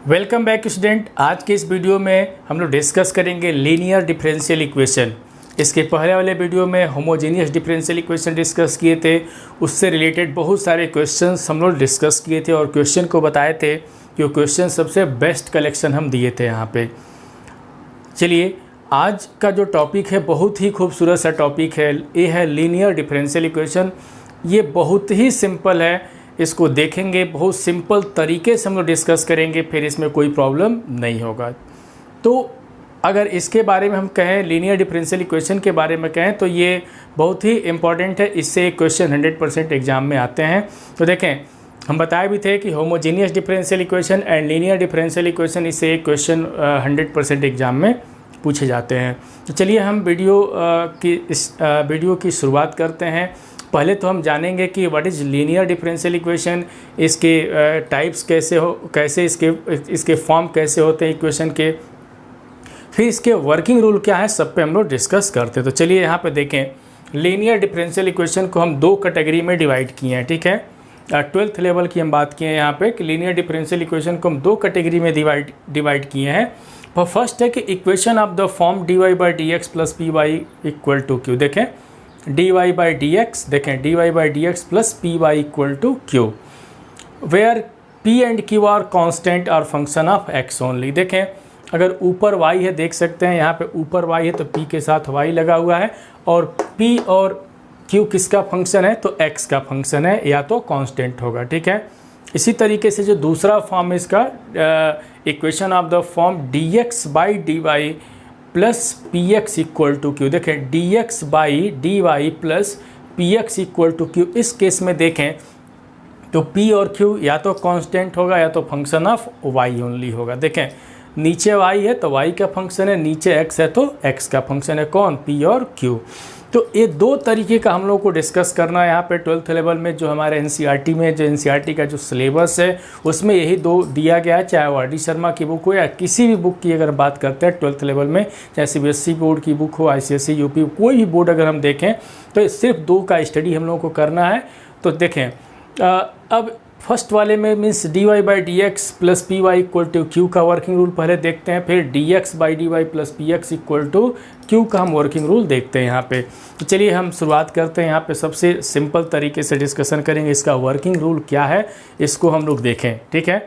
Welcome back student. आज के इस वीडियो में हम लोग डिस्कस करेंगे लीनियर डिफरेंशियल इक्वेशन। इसके पहले वाले वीडियो में होमोजेनियस डिफरेंशियल इक्वेशन डिस्कस किए थे, उससे रिलेटेड बहुत सारे क्वेश्चंस हम लोग डिस्कस किए थे और क्वेश्चन को बताए थे कि वो क्वेश्चन सबसे बेस्ट कलेक्शन हम दिए थे यहाँ पे। चलिए, आज का जो टॉपिक है बहुत ही खूबसूरत सा टॉपिक है, ये है लीनियर डिफरेंशियल इक्वेशन। ये बहुत ही सिंपल है, इसको देखेंगे बहुत सिंपल तरीके से हम लोग डिस्कस करेंगे, फिर इसमें कोई प्रॉब्लम नहीं होगा। तो अगर इसके बारे में हम कहें, लीनियर डिफरेंशियल इक्वेशन के बारे में कहें, तो ये बहुत ही इम्पॉर्टेंट है। इससे एक क्वेश्चन 100% एग्जाम में आते हैं। तो देखें, हम बताए भी थे कि homogeneous differential equation and linear differential equation, इससे एक क्वेश्चन 100% एग्जाम में पूछे जाते हैं। तो चलिए हम वीडियो की शुरुआत करते हैं। पहले तो हम जानेंगे कि what is linear differential equation, इसके टाइप्स कैसे इसके फॉर्म कैसे होते हैं इक्वेशन के, फिर इसके वर्किंग रूल क्या है, सब पे हम लोग डिस्कस करते हैं। तो चलिए यहाँ पे देखें, लीनियर डिफरेंशियल इक्वेशन को हम दो कैटेगरी में डिवाइड किए हैं। ठीक है, 12th लेवल की हम बात किए हैं यहाँ पे कि लीनियर डिफरेंशियल इक्वेशन को हम दो कैटेगरी में डिवाइड किए हैं। और फर्स्ट है कि equation of the form dy by d x plus p y equal to q. देखें dy बाई डी एक्स, देखें dy by d x plus p y equal to q, where p and q are constant और function of x only. देखें अगर ऊपर y है, देख सकते हैं यहाँ पे ऊपर y है तो p के साथ y लगा हुआ है, और p और q किसका फंक्शन है, तो x का फंक्शन है, या तो कांस्टेंट होगा। ठीक है, इसी तरीके से जो दूसरा फॉर्म है इसका, equation of the form dx by d Y plus p x equal to q. देखें dx by d Y plus p x equal to q, इस केस में देखें तो p और q या तो कांस्टेंट होगा या तो फंक्शन ऑफ y ओनली होगा। देखें नीचे y है तो y का फंक्शन है, नीचे x है तो x का फंक्शन है, कौन, p और q। तो ये दो तरीके का हम लोग को डिस्कस करना है यहाँ पे 12th लेवल में। जो हमारे एनसीईआरटी में, जो एनसीईआरटी का जो सिलेबस है उसमें यही दो दिया गया है, चाहे वो आर.डी. शर्मा की बुक हो या किसी भी बुक की अगर बात करते हैं 12th लेवल में, चाहे सीबीएसई बोर्ड की बुक हो, आईसीएसई, यूपी, कोई भी बोर्ड अगर हम देखें तो सिर्फ दो का स्टडी हम लोगों को करना है। तो देखें अब फर्स्ट वाले में means dy by d x plus p y equal to q का वर्किंग रूल पहले देखते हैं, फिर dx by d Y plus p x equal to q का हम वर्किंग रूल देखते हैं यहाँ पे। तो चलिए हम शुरुआत करते हैं। यहाँ पे सबसे सिंपल तरीके से डिस्कशन करेंगे, इसका वर्किंग रूल क्या है इसको हम लोग देखें। ठीक है,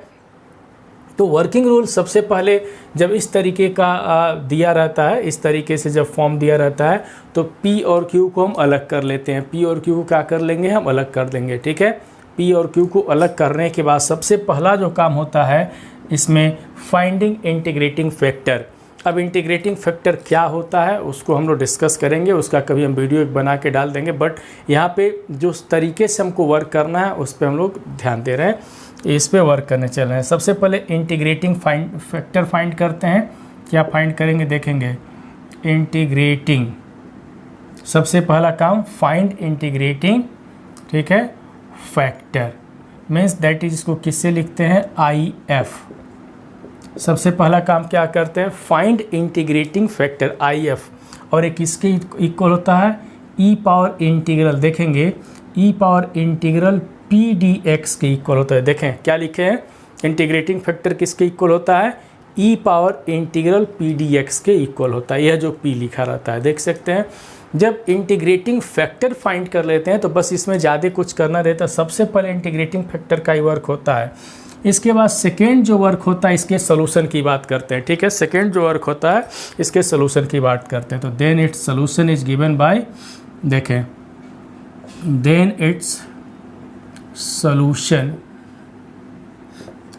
तो वर्किंग रूल सबसे पहले जब इस तरीके का दिया रहता है, इस तरीके से जब फॉर्म दिया रहता है तो p और q को हम अलग कर लेते हैं। p और q को क्या कर लेंगे, हम अलग कर देंगे। ठीक है, p और q को अलग करने के बाद सबसे पहला जो काम होता है इसमें फाइंडिंग इंटीग्रेटिंग फैक्टर। अब इंटीग्रेटिंग फैक्टर क्या होता है उसको हम लोग डिस्कस करेंगे, उसका कभी हम वीडियो एक बना के डाल देंगे, बट यहाँ पे जो तरीके से हमको वर्क करना है उस पर हम लोग ध्यान दे रहे हैं, इस पे वर्क करने चल रहे हैं। सबसे पहले इंटीग्रेटिंग फैक्टर फाइंड करते हैं। क्या फाइंड करेंगे, देखेंगे इंटीग्रेटिंग, सबसे पहला काम फाइंड इंटीग्रेटिंग, ठीक है, फैक्टर मीन्स दैट इज, इसको किससे लिखते हैं, IF। सबसे पहला काम क्या करते हैं, फाइंड इंटीग्रेटिंग फैक्टर IF, और एक किसके इक्वल होता है, e पावर इंटीग्रल, देखेंगे e पावर इंटीग्रल PDX के इक्वल होता है। देखें क्या लिखे हैं, इंटीग्रेटिंग फैक्टर किसके इक्वल होता है, e पावर इंटीग्रल PDX के इक्वल होता है। यह जो p लिखा रहता है, देख सकते हैं। जब इंटीग्रेटिंग फैक्टर फाइंड कर लेते हैं तो बस इसमें ज़्यादा कुछ करना रहता है, सबसे पहले इंटीग्रेटिंग फैक्टर का ही वर्क होता है। इसके बाद सेकेंड जो वर्क होता है इसके सोल्यूशन की बात करते हैं। ठीक है, सेकेंड जो वर्क होता है इसके सोल्यूशन की बात करते हैं। तो then its solution is given by, देखें then its solution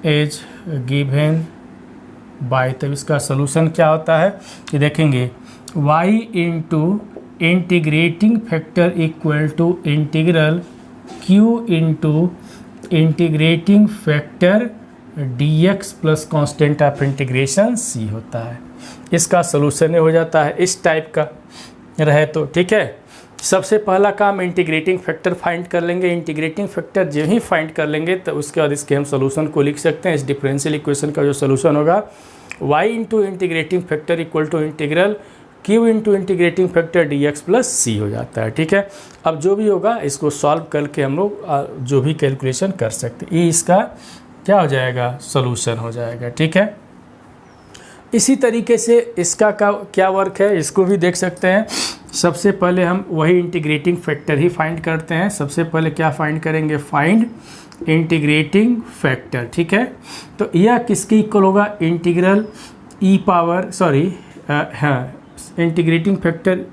is given by, तब इसका सोल्यूशन क्या होता है कि देखेंगे y into integrating factor equal to integral q into integrating factor dx plus constant of integration c होता है। इसका सोल्यूशन हो जाता है, इस टाइप का रहे तो। ठीक है, सबसे पहला काम इंटीग्रेटिंग फैक्टर फाइंड कर लेंगे। इंटीग्रेटिंग फैक्टर जो ही फाइंड कर लेंगे तो उसके बाद इसके हम सोल्यूशन को लिख सकते हैं। इस डिफरेंशियल इक्वेशन का जो सोल्यूशन होगा, y into integrating factor equal to integral q into integrating factor dx plus c हो जाता है। ठीक है, अब जो भी होगा इसको सॉल्व करके हम लोग जो भी कैलकुलेशन कर सकते हैं। ये इसका क्या हो जाएगा, सोल्यूशन हो जाएगा। ठीक है, इसी तरीके से इसका क्या वर्क है इसको भी देख सकते हैं। सबसे पहले हम वही इंटीग्रेटिंग फैक्टर ही फाइंड करते हैं। सबसे पहले क्या फाइंड करेंगे, फाइंड इंटीग्रेटिंग फैक्टर। ठीक है, तो यह किसके इक्वल होगा, integral E power integrating factor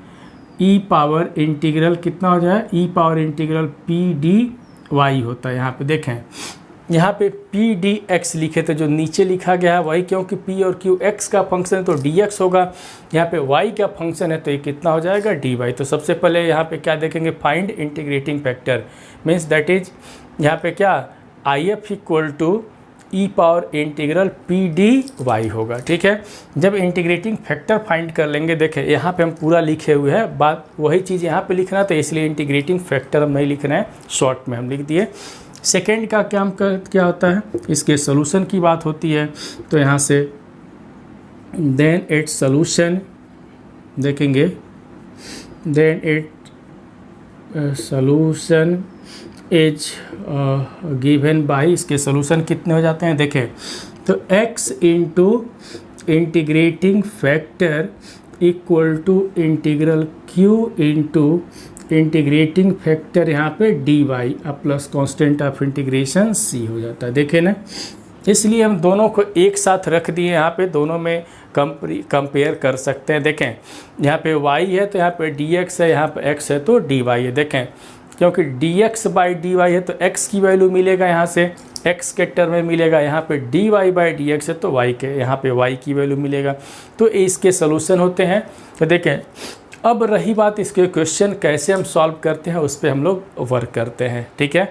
E power integral कितना हो जाए, E power integral P D Y होता है। यहाँ पे देखें, यहाँ पे पी डी एक्स लिखे थे, जो नीचे लिखा गया है वही, क्योंकि पी और क्यू एक्स का फंक्शन है तो डी एक्स होगा। यहाँ पे वाई का फंक्शन है तो ये कितना हो जाएगा, डी वाई। तो सबसे पहले यहाँ पे क्या देखेंगे, find integrating factor, means that is यहाँ पे क्या, I F equal to e power integral P D Y होगा। ठीक है, जब इंटीग्रेटिंग फैक्टर फाइंड कर लेंगे, देखें यहाँ पे हम पूरा लिखे हुए हैं, बात वही चीज़ यहाँ पे लिखना, तो इसलिए इंटीग्रेटिंग फैक्टर हम नहीं लिख रहे हैं, शॉर्ट में हम लिख दिए। सेकेंड का क्या होता है, इसके सोल्यूशन की बात होती है, तो यहाँ से देन इट्स सोल्यूशन देखेंगे, then it solution is given by, इसके सोल्यूशन कितने हो जाते हैं देखें, तो x into integrating factor equal to integral q into integrating factor यहाँ पे d Y plus constant of integration c हो जाता है। देखें ना, इसलिए हम दोनों को एक साथ रख दिए, यहाँ पे दोनों में कंपेयर कर सकते हैं। देखें यहाँ पे y है तो यहाँ पे dx है, यहाँ पे x है तो dy है। देखें क्योंकि dx बाई dy है तो x की वैल्यू मिलेगा, यहाँ से x के टर्म में मिलेगा, यहाँ पे dy बाई dx है तो y के, यहाँ पे y की वैल्यू मिलेगा। तो इसके सोल्यूशन होते हैं। तो देखें, अब रही बात इसके क्वेश्चन कैसे हम सॉल्व करते हैं, उस पर हम लोग वर्क करते हैं। ठीक है,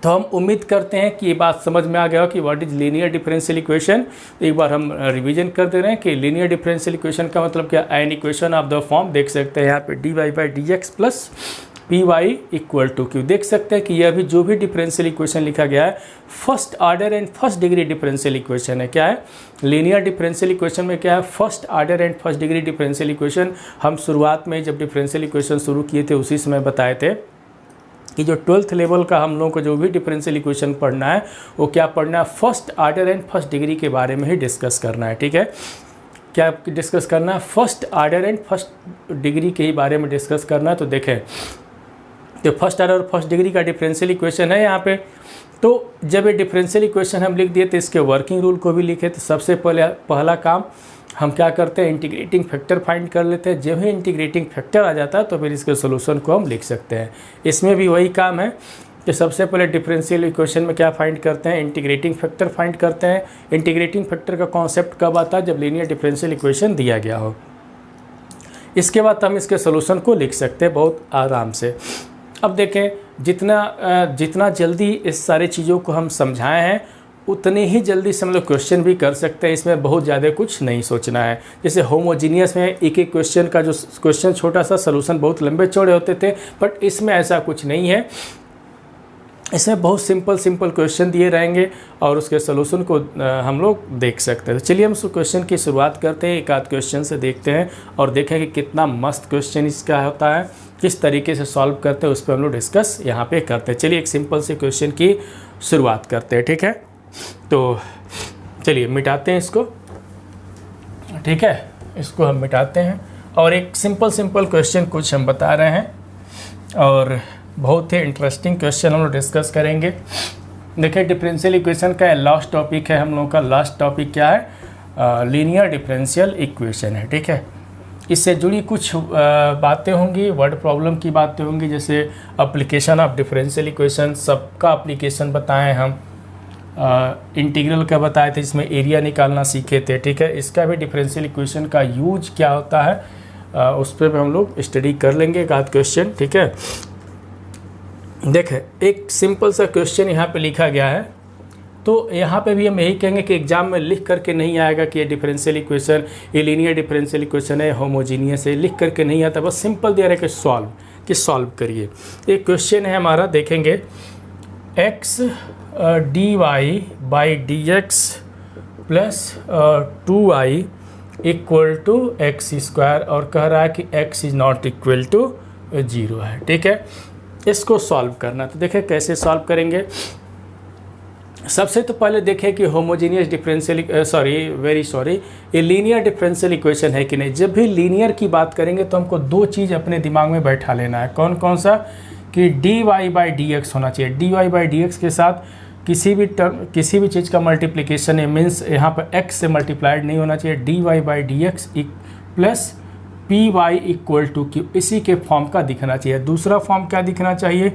तो हम उम्मीद करते हैं कि ये बात समझ में आ गया हो कि what is linear differential equation. एक बार हम रिवीजन कर दे रहे हैं कि लीनियर डिफरेंशियल इक्वेशन का मतलब क्या, an equation of the form देख सकते हैं यहाँ पे dy by d x plus p y equal to q. देख सकते हैं कि यह भी जो भी डिफरेंशियल इक्वेशन लिखा गया है first order and first degree differential equation है। क्या है, लीनियर डिफरेंशियल इक्वेशन में क्या है, first order and first degree differential equation. हम शुरुआत में जब डिफरेंशियल इक्वेशन शुरू किए थे उसी समय बताए थे कि जो 12th लेवल का हम लोगों को जो भी डिफरेंशियल इक्वेशन पढ़ना है वो क्या पढ़ना है, first order and first degree के बारे में ही डिस्कस करना है। ठीक है, क्या डिस्कस करना है, first order and first degree के ही बारे में डिस्कस करना है। तो देखें, तो फर्स्ट ऑर्डर और फर्स्ट डिग्री का डिफरेंशियल इक्वेशन है यहाँ पे। तो जब ये डिफरेंशियल इक्वेशन हम लिख दिए तो इसके वर्किंग रूल को भी लिखे। तो सबसे पहला काम हम क्या करते हैं, इंटीग्रेटिंग फैक्टर फाइंड कर लेते हैं। जब ही इंटीग्रेटिंग फैक्टर आ जाता है तो फिर इसके सोल्यूशन को हम लिख सकते हैं। इसमें भी वही काम है कि सबसे पहले डिफरेंशियल इक्वेशन में क्या फाइंड करते हैं, इंटीग्रेटिंग फैक्टर फाइंड करते हैं। इंटीग्रेटिंग फैक्टर का कॉन्सेप्ट कब आता है, जब लीनियर डिफरेंशियल इक्वेशन दिया गया हो। इसके बाद हम इसके सोल्यूशन को लिख सकते हैं बहुत आराम से। अब देखें, जितना जल्दी इस सारी चीज़ों को हम समझाए हैं उतने ही जल्दी से हम लोग क्वेश्चन भी कर सकते हैं। इसमें बहुत ज़्यादा कुछ नहीं सोचना है। जैसे होमोजीनियस में एक एक क्वेश्चन का जो क्वेश्चन छोटा सा, सोल्यूशन बहुत लंबे चौड़े होते थे, बट इसमें ऐसा कुछ नहीं है। इसमें बहुत सिंपल क्वेश्चन दिए रहेंगे और उसके सोल्यूशन को हम लोग देख सकते हैं। तो चलिए हम उस क्वेश्चन की शुरुआत करते हैं, एक आध क्वेश्चन से देखते हैं और देखें कि कितना मस्त क्वेश्चन इसका होता है, किस तरीके से सॉल्व करते हैं, उस पर हम लोग डिस्कस यहाँ पे करते हैं। चलिए एक सिंपल से क्वेश्चन की शुरुआत करते हैं। ठीक है, तो चलिए मिटाते हैं इसको। ठीक है, इसको हम मिटाते हैं और एक सिंपल क्वेश्चन कुछ हम बता रहे हैं और बहुत ही इंटरेस्टिंग क्वेश्चन हम लोग डिस्कस करेंगे। देखिए, डिफरेंशियल इक्वेशन का लास्ट टॉपिक है हम लोगों का। लास्ट टॉपिक क्या है, लीनियर डिफरेंशियल इक्वेशन है। ठीक है, इससे जुड़ी कुछ बातें होंगी, वर्ड प्रॉब्लम की बातें होंगी, जैसे एप्लीकेशन ऑफ डिफरेंशियल इक्वेशन, सबका एप्लीकेशन बताएं हम। इंटीग्रल का बताए थे, इसमें एरिया निकालना सीखे थे। ठीक है, इसका भी डिफरेंशियल इक्वेशन का यूज क्या होता है उस पर भी हम लोग स्टडी कर लेंगे एक आध क्वेश्चन। ठीक है, देखें, एक सिंपल सा क्वेश्चन यहाँ पे लिखा गया है। तो यहाँ पे भी हम यही कहेंगे कि एग्जाम में लिख करके नहीं आएगा कि ये डिफरेंशियल इक्वेशन, ये लीनियर डिफरेंशियल इक्वेशन है, होमोजीनियस है, लिख करके नहीं आता। बस सिंपल दे रहा है कि सॉल्व करिए। एक क्वेश्चन है हमारा, देखेंगे x dy by d x plus 2y equal to x square और कह रहा है कि x is not equal to 0 है। ठीक है, इसको सॉल्व करना। तो देखें कैसे सॉल्व करेंगे। सबसे तो पहले देखें कि होमोजीनियस डिफरेंशियल ये लीनियर डिफरेंशियल इक्वेशन है कि नहीं। जब भी लीनियर की बात करेंगे तो हमको दो चीज़ अपने दिमाग में बैठा लेना है। कौन कौन सा? कि d y by d x होना चाहिए। D y by d x के साथ किसी भी चीज़ का मल्टीप्लिकेशन है, मीन्स यहाँ पर एक्स से मल्टीप्लाइड नहीं होना चाहिए। D y by d x plus p y equal to q, इसी के फॉर्म का दिखना चाहिए। दूसरा फॉर्म क्या दिखना चाहिए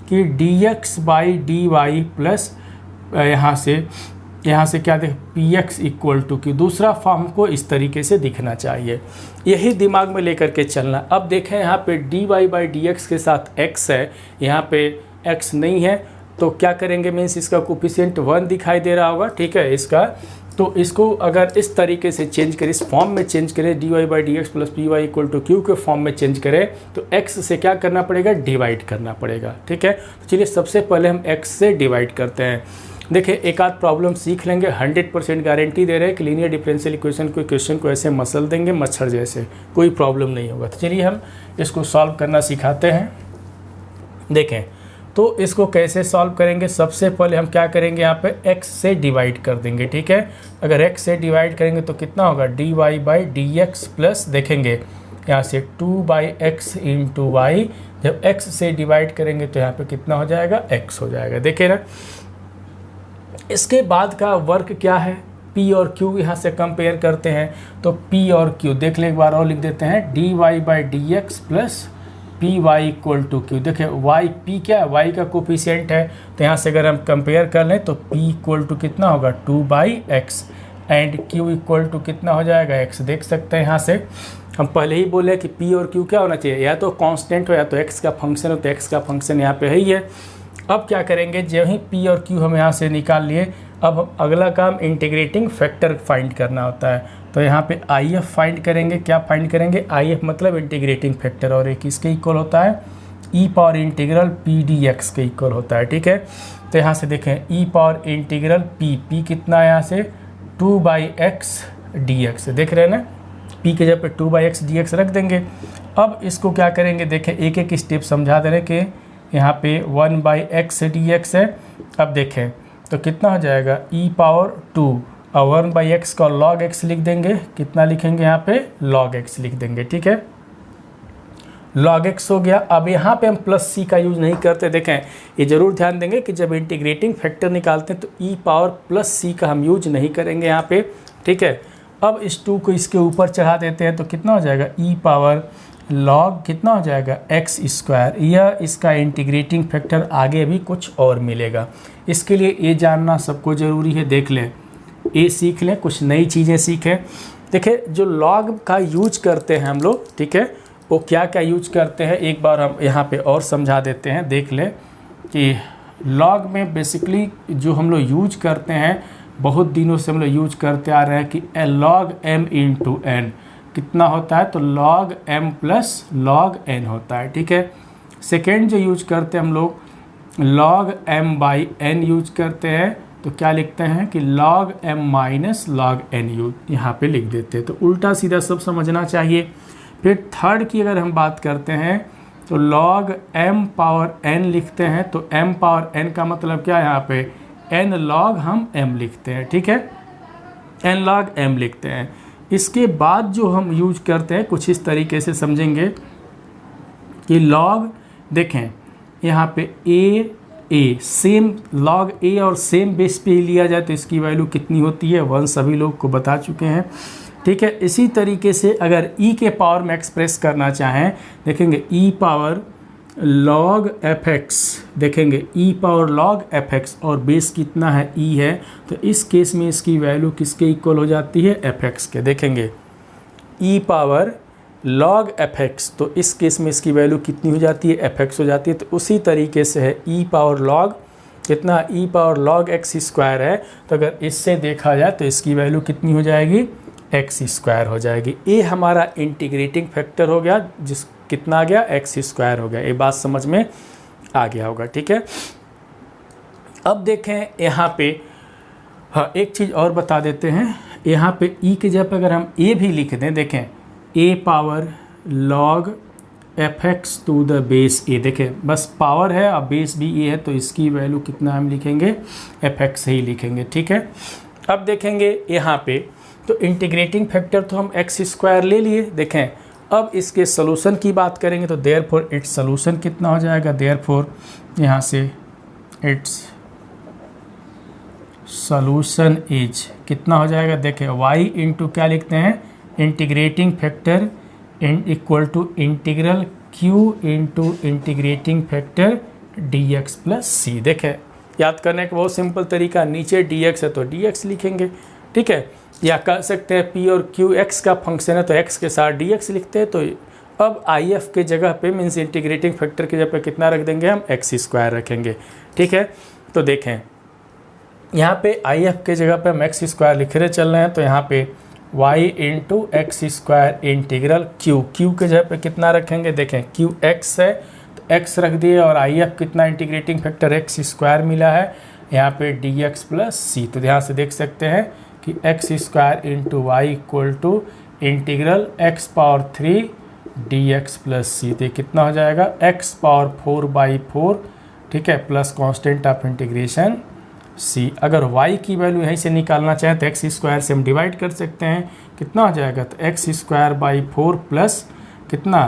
कि d x by d Y plus यहाँ से क्या देख p x equal to q. दूसरा फॉर्म को इस तरीके से दिखना चाहिए, यही दिमाग में लेकर के चलना। अब देखें यहाँ पे d y by d x के साथ x है, यहाँ पे x नहीं है, तो क्या करेंगे? मीन्स इसका कोफिशिएंट 1 दिखाई दे रहा होगा, ठीक है इसका। तो इसको अगर इस तरीके से चेंज करें, इस फॉर्म में चेंज करें, d y by d x plus p y equal to q के फॉर्म में चेंज करें, तो x से क्या करना पड़ेगा? डिवाइड करना पड़ेगा, ठीक है। तो चलिए सबसे पहले हम x से डिवाइड करते हैं। देखिए एक आध प्रॉब्लम सीख लेंगे, 100% गारंटी दे रहे हैं कि लीनियर डिफरेंशियल इक्वेशन को क्वेश्चन को ऐसे मसल देंगे मच्छर जैसे, कोई प्रॉब्लम नहीं होगा। तो चलिए हम इसको सॉल्व करना सिखाते हैं। देखें तो इसको कैसे सॉल्व करेंगे। सबसे पहले हम क्या करेंगे, यहाँ पे x से डिवाइड कर देंगे, ठीक है। अगर x से डिवाइड करेंगे तो कितना होगा? D y by d x plus, देखेंगे यहाँ से 2 बाई एक्स इंटू वाई। जब x से डिवाइड करेंगे तो यहाँ पे कितना हो जाएगा? x हो जाएगा, देखे ना। इसके बाद का वर्क क्या है? p और q यहाँ से कंपेयर करते हैं, तो p और q देख ले, एक बार और लिख देते हैं। D y by d x plus p y equal to q. देखिए वाई पी क्या है? वाई का कोफिशिएंट है, तो यहाँ से अगर हम कंपेयर कर लें तो p इक्वल टू कितना होगा? 2 by x and q equal to कितना हो जाएगा? x। देख सकते हैं यहाँ से हम पहले ही बोले कि p और q क्या होना चाहिए? या तो कांस्टेंट हो या तो x का फंक्शन हो, तो x का फंक्शन यहाँ पे है ही है। अब क्या करेंगे, जब ही p और q हम यहाँ से निकाल लिए, अब हम अगला काम इंटीग्रेटिंग फैक्टर फाइंड करना होता है। तो यहाँ पे IF फाइंड करेंगे। क्या फाइंड करेंगे? IF मतलब इंटीग्रेटिंग फैक्टर, और एक इसके इक्वल होता है e power integral p dx के इक्वल होता है, ठीक है। तो यहाँ से देखें e पावर इंटीग्रल p कितना है? यहाँ से 2 बाई एक्स डी एक्स, देख रहे हैं ना, p के जगह पे 2 बाई एक्स डी एक्स रख देंगे। अब इसको क्या करेंगे, देखें एक एक स्टेप समझा दे रहे कि यहाँ पे 1 बाई एक्स डी एक्स है। अब देखें तो कितना हो जाएगा? e पावर 2 और 1 बाई एक्स का log x लिख देंगे। कितना लिखेंगे? यहाँ पे log x लिख देंगे, ठीक है। log x हो गया। अब यहाँ पे हम प्लस c का यूज नहीं करते। देखें ये जरूर ध्यान देंगे कि जब इंटीग्रेटिंग फैक्टर निकालते हैं तो e पावर प्लस c का हम यूज नहीं करेंगे यहाँ पे, ठीक है। अब इस 2 को इसके ऊपर चढ़ा देते हैं तो कितना हो जाएगा? e पावर log कितना हो जाएगा? x square. यह इसका इंटीग्रेटिंग फैक्टर आगे भी कुछ और मिलेगा। इसके लिए ये जानना सबको ज़रूरी है, देख लें, ये सीख लें, कुछ नई चीज़ें सीखें। देखिए जो लॉग का यूज करते हैं हम लोग, ठीक है, वो क्या क्या यूज करते हैं एक बार हम यहाँ पे और समझा देते हैं। देख लें कि लॉग में बेसिकली जो हम लोग यूज करते हैं, बहुत दिनों से हम लोग यूज करते आ रहे हैं कि log m इंटू n कितना होता है? तो log m plus log n होता है, ठीक है। सेकेंड जो यूज करते हैं हम लोग log m by n use करते हैं, तो क्या लिखते हैं कि log m minus log n use यहाँ पे लिख देते हैं। तो उल्टा सीधा सब समझना चाहिए। फिर थर्ड की अगर हम बात करते हैं तो log m पावर n लिखते हैं, तो m पावर n का मतलब क्या है? यहाँ पे n log हम m लिखते हैं, ठीक है, n log m लिखते हैं। इसके बाद जो हम यूज करते हैं कुछ इस तरीके से समझेंगे कि log, देखें यहाँ पे a सेम log a और सेम बेस पे लिया जाए तो इसकी वैल्यू कितनी होती है? 1 सभी लोग को बता चुके हैं, ठीक है। इसी तरीके से अगर e के पावर में एक्सप्रेस करना चाहें, देखेंगे e पावर log fx, देखेंगे e पावर log fx और बेस कितना है? e है, तो इस केस में इसकी वैल्यू किसके इक्वल हो जाती है? fx के। देखेंगे e पावर log fx, तो इस केस में इसकी वैल्यू कितनी हो जाती है? fx हो जाती है। तो उसी तरीके से है e पावर log कितना? e power log x square है, तो अगर इससे देखा जाए तो इसकी वैल्यू कितनी हो जाएगी? x स्क्वायर हो जाएगी। ये हमारा इंटीग्रेटिंग फैक्टर हो गया, जिस कितना आ गया? x स्क्वायर हो गया। ये बात समझ में आ गया होगा, ठीक है। अब देखें यहाँ पे, हाँ एक चीज़ और बता देते हैं, यहाँ पे e के जगह पर अगर हम a भी लिख दें, देखें a power log F X to the base A. देखें बस पावर है और बेस भी ए है, तो इसकी वैल्यू कितना हम लिखेंगे, एफ एक्स ही लिखेंगे। ठीक है, अब देखेंगे यहाँ पे तो इंटीग्रेटिंग फैक्टर तो हम एक्स स्क्वायर ले लिए। देखें अब इसके सोल्यूशन की बात करेंगे तो देयरफॉर इट्स सोल्यूशन कितना हो जाएगा, देयरफॉर यहाँ से इट्स सोल्यूशन इज कितना हो जाएगा। देखें y इंटू क्या लिखते हैं, integrating factor equal to integral q into integrating factor dx plus सी। देखें याद करने का बहुत सिंपल तरीका, नीचे dx है तो dx लिखेंगे। ठीक है, या कह सकते हैं p और q x का फंक्शन है तो x के साथ dx लिखते हैं। तो अब if के जगह पे मीन्स इंटीग्रेटिंग फैक्टर की जगह पे कितना रख देंगे हम, एक्स स्क्वायर रखेंगे। ठीक है, तो देखें यहाँ पे if के जगह पे हम एक्स स्क्वायर लिख रहे चल रहे हैं, तो यहाँ पे y into x square integral q के जगह पे कितना रखेंगे। देखें q x है तो x रख दिए और if कितना इंटीग्रेटिंग फैक्टर एक्स स्क्वायर मिला है यहाँ पे dx प्लस सी। तो ध्यान से देख सकते हैं कि X square into Y equal to integral X power 3 dx plus सी। तो कितना हो जाएगा, एक्स पावर 4/4। ठीक है, plus constant of integration C. अगर y की वैल्यू यहीं से निकालना चाहें तो एक्स स्क्वायर से हम डिवाइड कर सकते हैं, कितना हो जाएगा, तो एक्स स्क्वायर बाई 4 प्लस कितना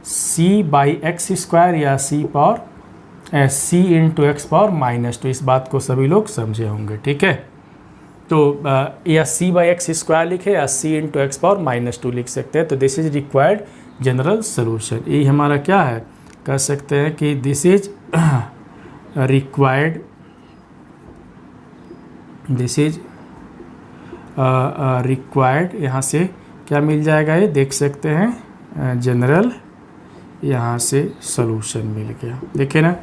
c बाई एक्स स्क्वायर या c power c into x power -2। इस बात को सभी लोग समझे होंगे। ठीक है, तो या c बाई एक्स स्क्वायर लिखे या c इंटू एक्स पावर -2 लिख सकते हैं। तो this is required general solution. ये हमारा क्या है, कह सकते हैं कि this is required, this is required, यहाँ से क्या मिल जाएगा, ये देख सकते हैं जनरल, यहाँ से सोल्यूशन मिल गया। देखिए ना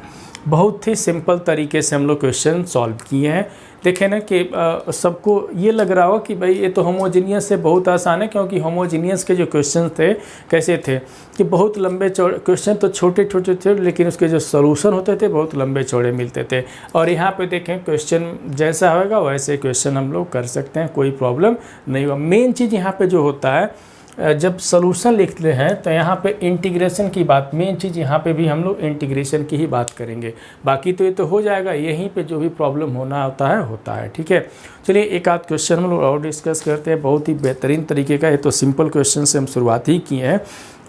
बहुत ही सिंपल तरीके से हम लोग क्वेश्चन सॉल्व किए हैं। देखें ना कि सबको ये लग रहा हो कि भाई ये तो होमोजीनियस से बहुत आसान है, क्योंकि होमोजीनियस के जो क्वेश्चन थे कैसे थे कि बहुत लंबे चौड़े क्वेश्चन तो छोटे छोटे थे, लेकिन उसके जो सॉल्यूशन होते थे बहुत लंबे चौड़े मिलते थे। और यहाँ पे देखें क्वेश्चन जैसा होगा वैसे क्वेश्चन हम लोग कर सकते हैं, कोई प्रॉब्लम नहीं होगा। मेन चीज़ यहाँ पर जो होता है जब सोल्यूशन लिखते हैं तो यहाँ पे इंटीग्रेशन की बात, मेन चीज़ यहाँ पे भी हम लोग इंटीग्रेशन की ही बात करेंगे। बाकी तो ये तो हो जाएगा, यहीं पे जो भी प्रॉब्लम होना होता है। ठीक है, चलिए एक आध क्वेश्चन हम लोग और डिस्कस करते हैं, बहुत ही बेहतरीन तरीके का। ये तो सिंपल क्वेश्चन से हम शुरुआत ही किए हैं,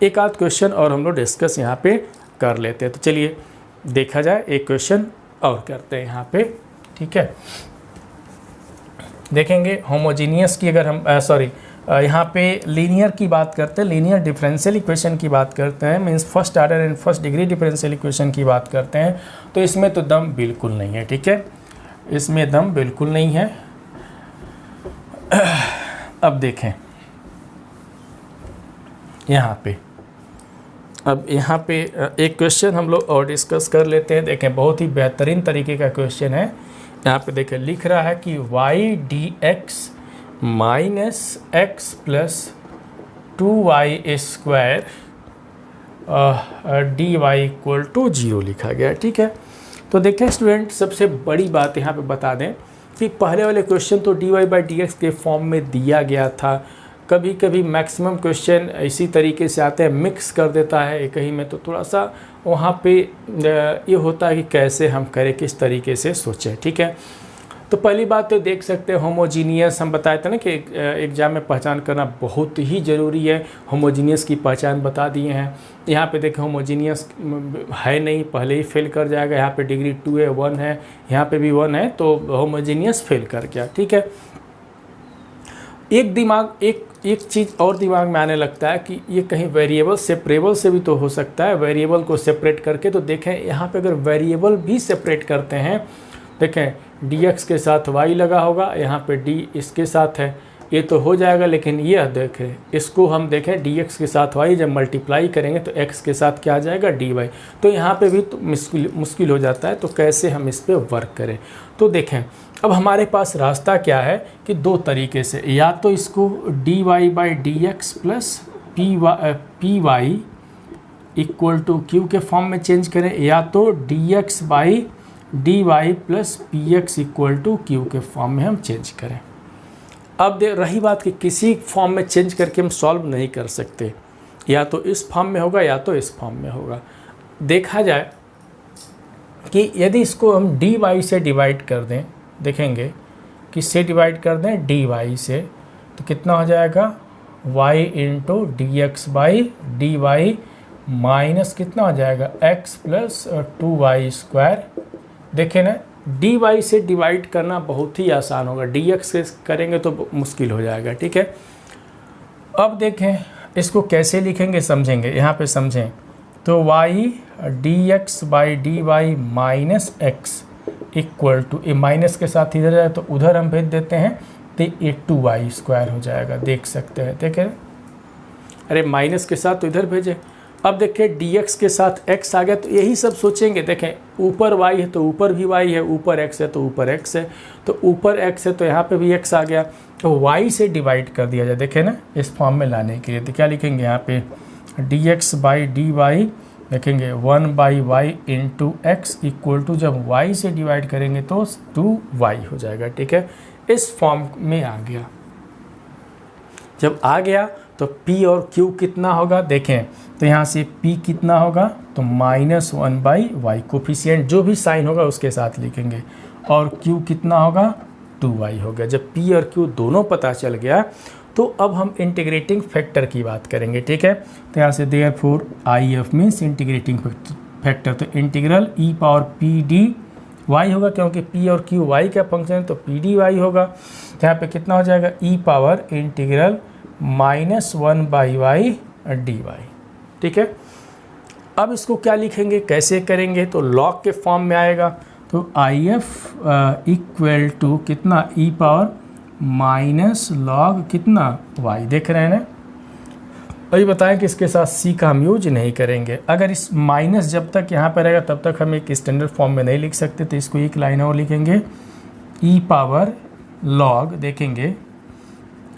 एक आध क्वेश्चन और हम लोग डिस्कस यहाँ पर कर लेते हैं। तो चलिए देखा जाए, एक क्वेश्चन और करते हैं यहाँ पर। ठीक है, देखेंगे होमोजीनियस की, अगर हम यहाँ पे लीनियर की बात करते हैं, लीनियर डिफरेंशियल इक्वेशन की बात करते हैं, means first order and first degree differential equation की बात करते हैं, तो इसमें तो दम बिल्कुल नहीं है। ठीक है, इसमें दम बिल्कुल नहीं है। अब देखें यहाँ पे, अब यहाँ पे एक क्वेश्चन हम लोग और डिस्कस कर लेते हैं। देखें बहुत ही बेहतरीन तरीके का क्वेश्चन है। यहाँ पे देखें लिख रहा है कि y dx minus x plus 2y square dy equal to 0 लिखा गया। ठीक है, तो देखें स्टूडेंट, सबसे बड़ी बात यहाँ पे बता दें कि पहले वाले क्वेश्चन तो dy बाई dx के फॉर्म में दिया गया था। कभी कभी मैक्सिमम क्वेश्चन इसी तरीके से आते हैं, मिक्स कर देता है एक ही में, तो थोड़ा सा वहाँ पे ये होता है कि कैसे हम करें, किस तरीके से सोचें। ठीक है, तो पहली बात तो देख सकते हैं होमोजीनियस, हम बताए थे ना कि एग्जाम में पहचान करना बहुत ही ज़रूरी है। होमोजीनियस की पहचान बता दिए हैं। यहाँ पे देखें होमोजीनियस है नहीं, पहले ही फेल कर जाएगा। यहाँ पे डिग्री 2 है, 1 है, यहाँ पे भी 1 है, तो होमोजीनियस फेल कर गया। ठीक है, एक चीज़ और दिमाग में आने लगता है कि ये कहीं वेरिएबल सेपरेबल से भी तो हो सकता है। वेरिएबल को सेपरेट करके, तो देखें यहाँ पे अगर वेरिएबल भी सेपरेट करते हैं, देखें dx के साथ y लगा होगा, यहाँ पे d इसके साथ है, ये तो हो जाएगा। लेकिन यह देखें, इसको हम देखें dx के साथ y जब मल्टीप्लाई करेंगे तो x के साथ क्या आ जाएगा, dy। तो यहाँ पे भी तो मुश्किल हो जाता है, तो कैसे हम इस पे वर्क करें। तो देखें अब हमारे पास रास्ता क्या है कि दो तरीके से, या तो इसको dy by dx plus py equal to q के फॉर्म में चेंज करें, या तो dx by dy plus px equal to q के फॉर्म में हम चेंज करें। अब रही बात कि किसी फॉर्म में चेंज करके हम सॉल्व नहीं कर सकते, या तो इस फॉर्म में होगा या तो इस फॉर्म में होगा। देखा जाए कि यदि इसको हम डी वाई से डिवाइड कर दें, देखेंगे किससे डिवाइड कर दें, डी वाई से, तो कितना हो जाएगा y into d x by d y minus कितना हो जाएगा x प्लस 2y स्क्वायर। देखें ना, डी वाई से डिवाइड करना बहुत ही आसान होगा, डी एक्स से करेंगे तो मुश्किल हो जाएगा। ठीक है, अब देखें इसको कैसे लिखेंगे, समझेंगे, यहाँ पे समझें। तो y d x by d y minus x equal to, ये माइनस के साथ इधर जाए तो उधर हम भेज देते हैं, तो ये 2y स्क्वायर हो जाएगा। देख सकते हैं, देखें, अरे माइनस के साथ तो इधर भेजे। अब देखें dx के साथ x आ गया, तो यही सब सोचेंगे। देखें ऊपर y है तो ऊपर भी y है, ऊपर x है तो ऊपर x है, तो ऊपर x है तो यहाँ पे भी x आ गया, तो y से डिवाइड कर दिया जाए। देखें ना, इस फॉर्म में लाने के लिए तो क्या लिखेंगे यहाँ पे, dx बाई डी वाई, देखेंगे 1 by y into x equal to, जब y से डिवाइड करेंगे तो 2y हो जाएगा। ठीक है, इस फॉर्म में आ गया। जब आ गया तो p और q कितना होगा, देखें तो यहाँ से p कितना होगा, तो -1 बाई वाई, कोफिशिएंट जो भी साइन होगा उसके साथ लिखेंगे, और q कितना होगा, 2y हो गया। जब p और q दोनों पता चल गया तो अब हम इंटीग्रेटिंग फैक्टर की बात करेंगे। ठीक है, तो यहाँ से therefore IF means integrating factor, तो integral e power P D Y होगा, क्योंकि p और q y का फंक्शन है तो पी डी वाई होगा। तो यहाँ पे कितना हो जाएगा, e power integral -1 by y d y. ठीक है, अब इसको क्या लिखेंगे, कैसे करेंगे, तो लॉग के फॉर्म में आएगा। तो IF इक्वल टू कितना, e पावर माइनस लॉग कितना y, देख रहे हैं ना। अभी बताएं कि इसके साथ c का हम यूज नहीं करेंगे। अगर इस माइनस जब तक यहाँ पर रहेगा तब तक हम एक स्टैंडर्ड फॉर्म में नहीं लिख सकते, तो इसको एक लाइन और लिखेंगे, e पावर लॉग, देखेंगे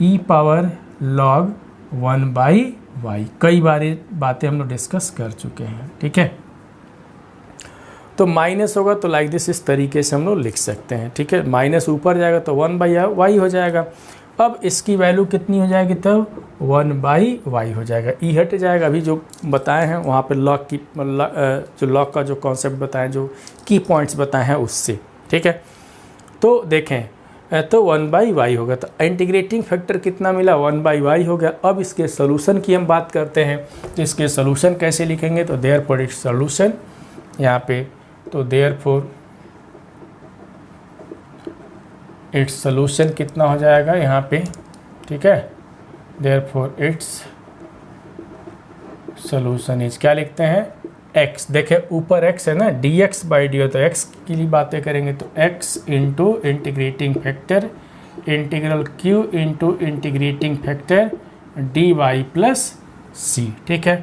e power log 1 by y. कई बार बातें हम लोग डिस्कस कर चुके हैं। ठीक है, तो माइनस होगा तो लाइक दिस, इस तरीके से हम लोग लिख सकते हैं। ठीक है, माइनस ऊपर जाएगा तो 1 बाई वाई हो जाएगा। अब इसकी वैल्यू कितनी हो जाएगी, तब 1 बाई वाई हो जाएगा, ई हट जाएगा। अभी जो बताए हैं वहाँ पे लॉग की जो लॉग का जो कॉन्सेप्ट बताएं, जो की पॉइंट्स बताए हैं उससे। ठीक है, तो देखें तो 1 बाई वाई होगा, तो इंटीग्रेटिंग फैक्टर कितना मिला, 1 बाई वाई हो गया। अब इसके सोल्यूशन की हम बात करते हैं, तो इसके सोल्यूशन कैसे लिखेंगे, तो देयरफॉर इट्स सोल्यूशन यहाँ पे, तो देयरफॉर इट्स सोल्यूशन कितना हो जाएगा यहाँ पे। ठीक है, देयरफॉर इट्स सोल्यूशन इज, क्या लिखते हैं, x। देखें ऊपर x है ना, dx बाई डी, तो x के लिए बातें करेंगे तो x into integrating factor integral q into integrating factor D Y plus C. ठीक है,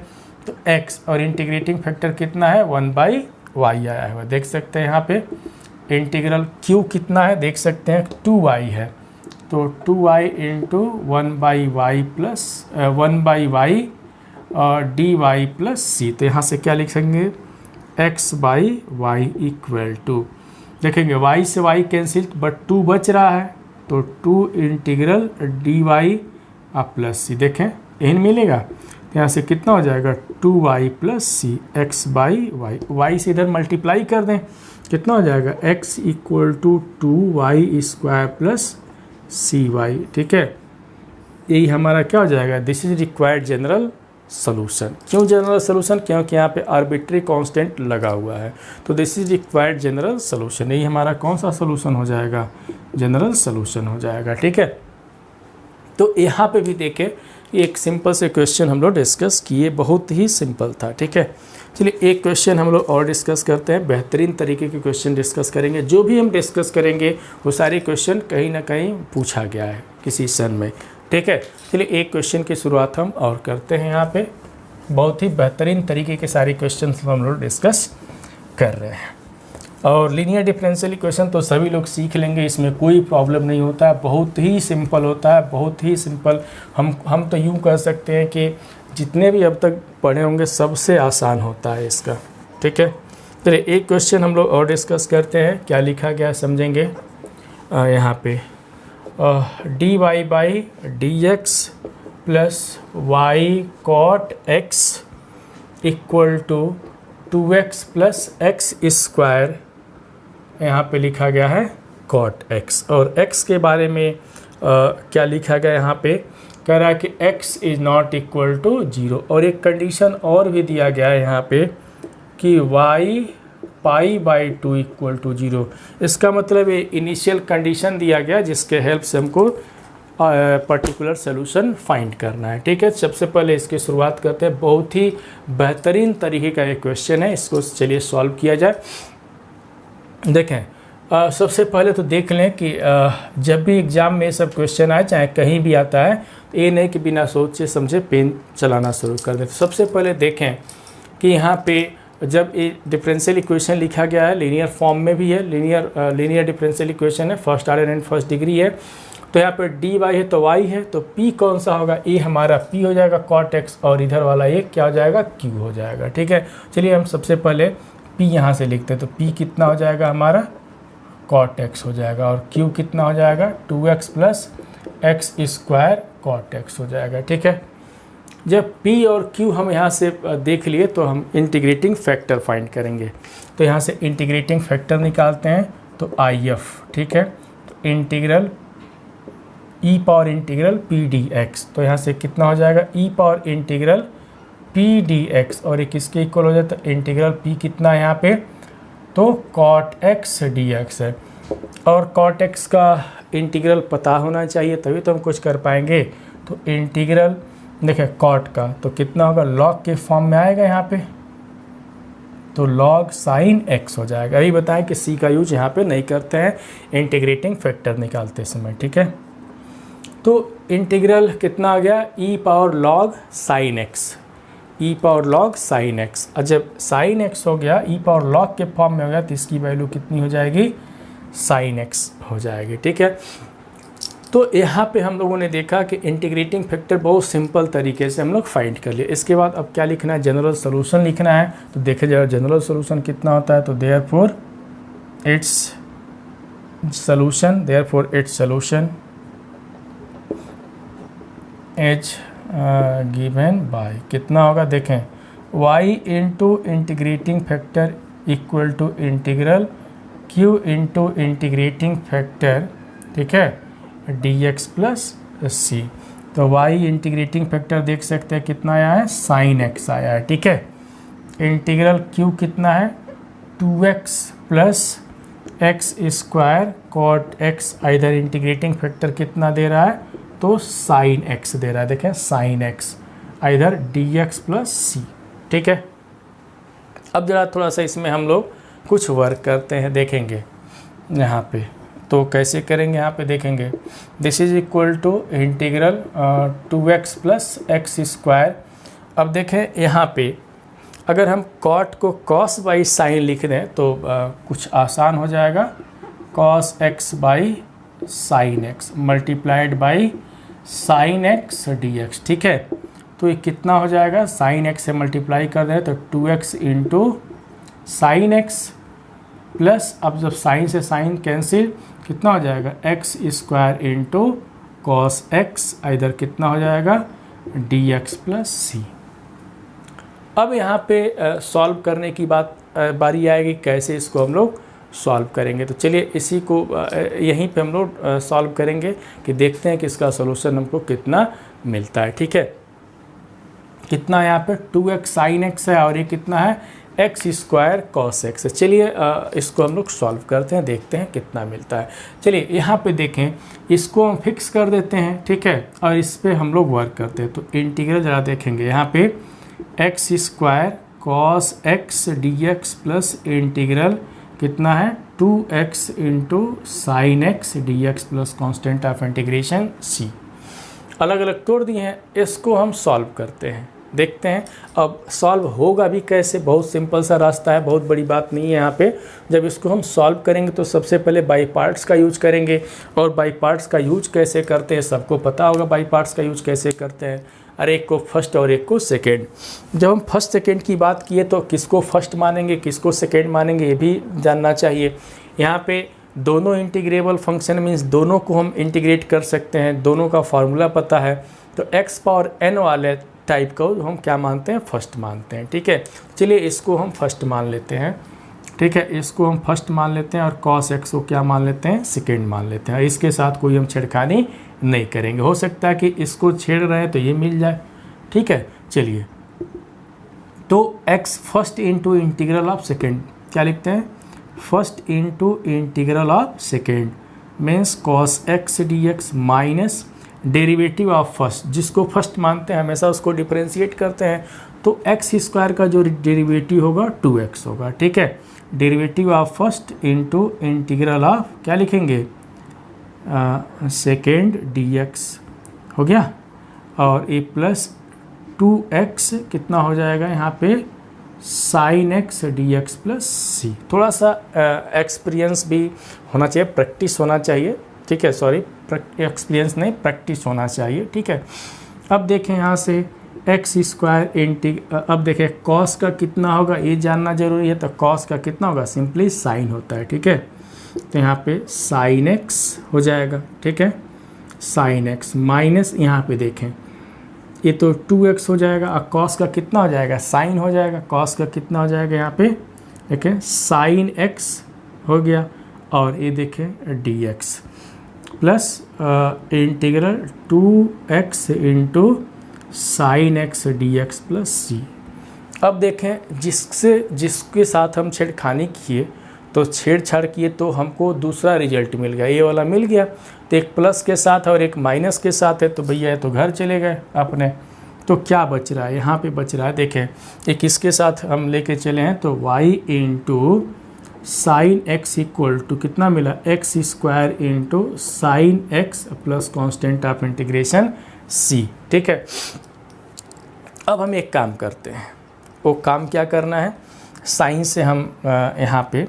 तो x और इंटीग्रेटिंग फैक्टर कितना है, 1 बाई वाई आया हुआ, देख सकते हैं यहाँ पे। इंटीग्रल q कितना है, देख सकते हैं 2y है, तो 2y into 1 by y plus 1 by y और डी वाई प्लस सी। तो यहाँ से क्या लिख सकेंगे, x by y equal to, देखेंगे y से y कैंसिल बट 2 बच रहा है, तो 2 इंटीग्रल डी वाई प्लस सी, देखें यही मिलेगा। यहाँ से कितना हो जाएगा, 2y plus c, x by y, y से इधर मल्टीप्लाई कर दें, कितना हो जाएगा, x equal to 2y square plus c y. ठीक है, यही हमारा क्या हो जाएगा, this is required general solution. क्यों जनरल सोल्यूशन, क्योंकि यहाँ पे आर्बिट्री कांस्टेंट लगा हुआ है, तो this is required general solution. यही हमारा कौन सा सोल्यूशन हो जाएगा, जनरल सोल्यूशन हो जाएगा। ठीक है, तो यहाँ पे भी देखें एक सिंपल से क्वेश्चन हम लोग डिस्कस किए, बहुत ही सिंपल था। ठीक है, चलिए एक क्वेश्चन हम लोग और डिस्कस करते हैं, बेहतरीन तरीके के क्वेश्चन डिस्कस करेंगे। जो भी हम डिस्कस करेंगे वो सारे क्वेश्चन कहीं ना कहीं पूछा गया है किसी सन में। ठीक है, चलिए एक क्वेश्चन की शुरुआत हम और करते हैं। यहाँ पे बहुत ही बेहतरीन तरीके के सारे क्वेश्चन हम लोग डिस्कस कर रहे हैं, और लीनियर डिफरेंशियल इक्वेशन तो सभी लोग सीख लेंगे, इसमें कोई प्रॉब्लम नहीं होता है, बहुत ही सिंपल होता है, बहुत ही सिंपल। हम तो यूँ कह सकते हैं कि जितने भी अब तक पढ़े होंगे सबसे आसान होता है इसका। ठीक है, चलिए एक क्वेश्चन हम लोग और डिस्कस करते हैं, क्या लिखा गया समझेंगे। यहाँ पे dy by d x plus y cot x equal to 2x plus x square, यहाँ पे लिखा गया है कॉट x। और x के बारे में क्या लिखा गया यहाँ पे, कह रहा है कि x is not equal to 0। और एक कंडीशन और भी दिया गया है यहाँ पे कि y pi by 2 equal to 0। इसका मतलब ये इनिशियल कंडीशन दिया गया जिसके हेल्प से हमको पर्टिकुलर सोल्यूशन फाइंड करना है। ठीक है, सबसे पहले इसकी शुरुआत करते हैं। बहुत ही बेहतरीन तरीके का एक क्वेश्चन है, इसको चलिए सॉल्व किया जाए। देखें, सबसे पहले तो देख लें कि जब भी एग्ज़ाम में सब क्वेश्चन आए, चाहे कहीं भी आता है, तो ये नहीं कि बिना सोचे समझे पेन चलाना शुरू कर दें। सबसे पहले देखें कि यहाँ पे जब ये डिफरेंशियल इक्वेशन लिखा गया है, लीनियर फॉर्म में भी है, लीनियर डिफरेंशियल इक्वेशन है, first order and first degree है, तो यहाँ पे डी वाई है तो वाई है, तो पी कौन सा होगा, ए हमारा पी हो जाएगा कॉट एक्स, और इधर वाला ए क्या हो जाएगा, क्यू हो जाएगा। ठीक है, चलिए हम सबसे पहले पी यहाँ से लिखते हैं। तो पी कितना हो जाएगा हमारा, कॉट एक्स हो जाएगा, और क्यू कितना हो जाएगा, 2x plus x square cot x हो जाएगा। ठीक है, जब p और q हम यहाँ से देख लिए तो हम इंटीग्रेटिंग फैक्टर फाइंड करेंगे। तो यहाँ से इंटीग्रेटिंग फैक्टर निकालते हैं, तो IF। ठीक है, तो integral e power integral P d x, तो यहाँ से कितना हो जाएगा, e power integral P d x, और एक किसके इक्वल हो जाता है, इंटीग्रल p कितना है यहाँ पे, तो कॉट एक्स डी एक्स है। और कॉट एक्स का इंटीग्रल पता होना चाहिए तभी तो हम कुछ कर पाएंगे। तो इंटीग्रल देखें कॉट का तो कितना होगा, लॉग के फॉर्म में आएगा यहाँ पे, तो लॉग साइन एक्स हो जाएगा। अभी बताएं कि सी का यूज यहाँ पे नहीं करते हैं इंटीग्रेटिंग फैक्टर निकालते समय। ठीक है, तो इंटीग्रल कितना आ गया, ई पावर लॉग साइन एक्स, ई पावर लॉग साइन एक्स। और जब साइन एक्स हो गया, ई पावर लॉग के फॉर्म में हो गया, तो इसकी वैल्यू कितनी हो जाएगी, साइन एक्स हो जाएगी। ठीक है, तो यहाँ पे हम लोगों ने देखा कि इंटीग्रेटिंग फैक्टर बहुत सिंपल तरीके से हम लोग फाइंड कर लिए। इसके बाद अब क्या लिखना है, जनरल सोल्यूशन लिखना है। तो देखे जाए जनरल सोल्यूशन कितना होता है, तो therefore its solution is given by कितना होगा, देखें y into integrating factor equal to integral q into integrating factor, ठीक है, dx प्लस सी। तो y इंटीग्रेटिंग फैक्टर देख सकते हैं कितना आया है, साइन x आया है। ठीक है, इंटीग्रल q कितना है, 2x plus x square cot x, इधर इंटीग्रेटिंग फैक्टर कितना दे रहा है, तो साइन x दे रहा है। देखें साइन x, इधर dx प्लस सी। ठीक है, अब जरा थोड़ा सा इसमें हम लोग कुछ वर्क करते हैं, देखेंगे यहाँ पे। तो कैसे करेंगे, यहाँ पे देखेंगे, this is equal to integral 2x plus x square. अब देखें यहाँ पे अगर हम कॉट को कॉस बाई साइन लिख दें तो कुछ आसान हो जाएगा, cos x by sine x multiplied by sine X D x. ठीक है, तो ये कितना हो जाएगा, साइन एक्स से मल्टीप्लाई कर दें तो 2x into sine X plus, अब जब साइन से साइन कैंसिल, कितना हो जाएगा, x square into cos x, इधर कितना हो जाएगा, डी एक्स प्लस सी। अब यहाँ पे सॉल्व करने की बारी आएगी, कैसे इसको हम लोग सॉल्व करेंगे। तो चलिए इसी को यहीं पे हम लोग सॉल्व करेंगे कि देखते हैं कि इसका सॉल्यूशन हमको कितना मिलता है। ठीक है, कितना यहाँ पे 2x साइन एक्स है और ये कितना है, एक्स स्क्वायर कॉस एक्स है। चलिए इसको हम लोग सॉल्व करते हैं, देखते हैं कितना मिलता है। चलिए यहाँ पे देखें, इसको हम फिक्स कर देते हैं। ठीक है, और इस पर हम लोग वर्क करते हैं। तो इंटीग्रल ज़रा देखेंगे यहाँ पे, X square cos X D x plus integral कितना है, 2x into sine X D x plus constant of integration C. अलग अलग तोड़ दिए हैं, इसको हम सॉल्व करते हैं, देखते हैं अब सॉल्व होगा भी कैसे। बहुत सिंपल सा रास्ता है, बहुत बड़ी बात नहीं है यहाँ पे। जब इसको हम सॉल्व करेंगे तो सबसे पहले बाई पार्ट्स का यूज करेंगे, और बाई पार्ट्स का यूज कैसे करते हैं सबको पता होगा, बाई पार्ट्स का यूज कैसे करते हैं। अरे एक को फर्स्ट और एक को सेकेंड। जब हम फर्स्ट सेकेंड की बात किए तो किसको फर्स्ट मानेंगे किसको सेकेंड मानेंगे ये भी जानना चाहिए। यहाँ पे दोनों इंटीग्रेबल फंक्शन मीन्स दोनों को हम इंटीग्रेट कर सकते हैं, दोनों का फार्मूला पता है, तो x पावर n वाले टाइप को हम क्या मानते हैं, फर्स्ट मानते हैं। ठीक है, चलिए इसको हम फर्स्ट मान लेते हैं। ठीक है, इसको हम फर्स्ट मान लेते हैं और cos x को क्या मान लेते हैं, सेकेंड मान लेते हैं। इसके साथ कोई हम छेड़खानी नहीं करेंगे, हो सकता है कि इसको छेड़ रहे हैं तो ये मिल जाए। ठीक है, चलिए तो x first into integral of second क्या लिखते हैं, first into integral of second means cos x dx minus derivative of first, जिसको फर्स्ट मानते हैं हमेशा उसको डिफरेंशिएट करते हैं, तो एक्स स्क्वायर का जो डेरिवेटिव होगा 2x होगा। ठीक है, derivative of first into integral of क्या लिखेंगे, सेकेंड dx हो गया, और ए प्लस 2x कितना हो जाएगा यहाँ पे sin x dx प्लस सी। थोड़ा सा एक्सपीरियंस भी होना चाहिए, प्रैक्टिस होना चाहिए। ठीक है, सॉरी एक्सपीरियंस नहीं, प्रैक्टिस होना चाहिए। ठीक है, अब देखें यहाँ से एक्स स्क्वायर अब देखें कॉस का कितना होगा ये जानना जरूरी है, तो कॉस का कितना होगा, सिंपली साइन होता है। ठीक है, तो यहाँ पे साइन एक्स हो जाएगा। ठीक है, साइन एक्स माइनस यहाँ पे देखें ये तो 2x हो जाएगा, और कॉस का कितना हो जाएगा, साइन हो जाएगा। कॉस का कितना हो जाएगा यहाँ पे देखें साइन x हो गया, और ये देखें dx plus integral 2x into sine X dx plus C. अब देखें जिसके साथ हम छेड़खानी किए तो छेड़छाड़ किए तो हमको दूसरा रिजल्ट मिल गया, ये वाला मिल गया। तो एक प्लस के साथ और एक माइनस के साथ है, तो भैया तो घर चले गए अपने। तो क्या बच रहा है, यहाँ पे बच रहा है देखें, एक इसके साथ हम लेके चले हैं तो y into sine X equal to कितना मिला, X square into sine X plus constant of integration C. ठीक है, अब हम एक काम करते हैं, वो काम क्या करना है, साइन से हम यहाँ पे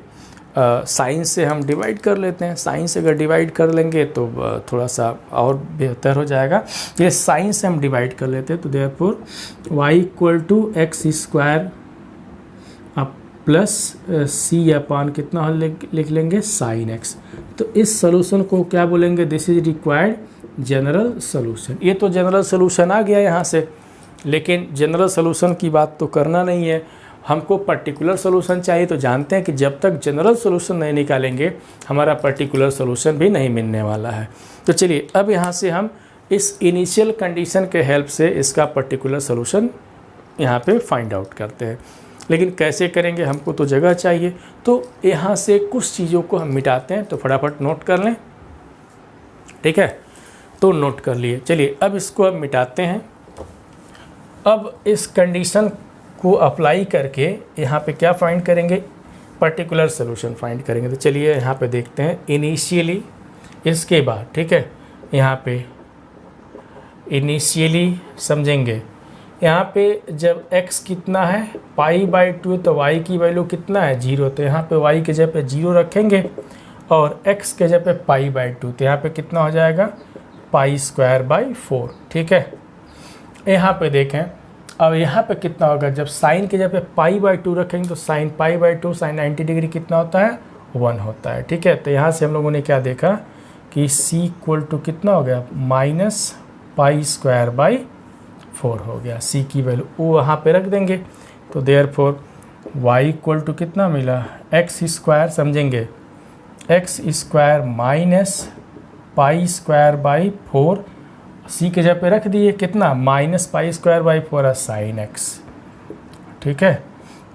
साइन से हम डिवाइड कर लेते हैं। साइन से अगर डिवाइड कर लेंगे तो थोड़ा सा और बेहतर हो जाएगा। ये साइन से हम डिवाइड कर लेते हैं, तो therefore y equal to x square plus C upon कितना लिख लेंगे साइन एक्स। तो इस सोल्यूशन को क्या बोलेंगे, this is required general solution. ये तो जनरल सोल्यूशन आ गया यहाँ से, लेकिन जनरल सोल्यूशन की बात तो करना नहीं है, हमको पर्टिकुलर सोल्यूशन चाहिए। तो जानते हैं कि जब तक जनरल सोल्यूशन नहीं निकालेंगे हमारा पर्टिकुलर सोल्यूशन भी नहीं मिलने वाला है। तो चलिए अब यहाँ से हम इस इनिशियल कंडीशन के हेल्प से इसका पर्टिकुलर सोल्यूशन यहाँ पे फाइंड आउट करते हैं। लेकिन कैसे करेंगे, हमको तो जगह चाहिए, तो यहाँ से कुछ चीज़ों को हम मिटाते हैं। तो फटाफट नोट कर लें। ठीक है, तो नोट कर लिए। चलिए अब इसको अब मिटाते हैं। अब इस कंडीशन को अप्लाई करके यहाँ पे क्या फाइंड करेंगे, पर्टिकुलर सोल्यूशन फाइंड करेंगे। तो चलिए यहाँ पे देखते हैं इनिशियली, इसके बाद ठीक है यहाँ पे इनिशियली समझेंगे। यहाँ पे जब x कितना है π/2 तो y की वैल्यू कितना है 0, तो यहाँ पे y के जगह पे 0 रखेंगे और x के जगह पे π/2, तो यहाँ पे कितना हो जाएगा π²/4। ठीक है, यहाँ पे देखें अब यहाँ पे कितना होगा, जब साइन के जगह पे π/2 रखेंगे तो साइन π/2 साइन 90 डिग्री कितना होता है 1 होता है। ठीक है, तो यहाँ से हम लोगों ने क्या देखा कि c इक्वल टू कितना हो गया -π²/4 हो गया। c की वैल्यू वो वहाँ पे रख देंगे, तो देयरफॉर y इक्वल टू कितना मिला x² समझेंगे x² माइनस π²/4 c के जगह पे रख दिए कितना -π²/4 साइन x। ठीक है,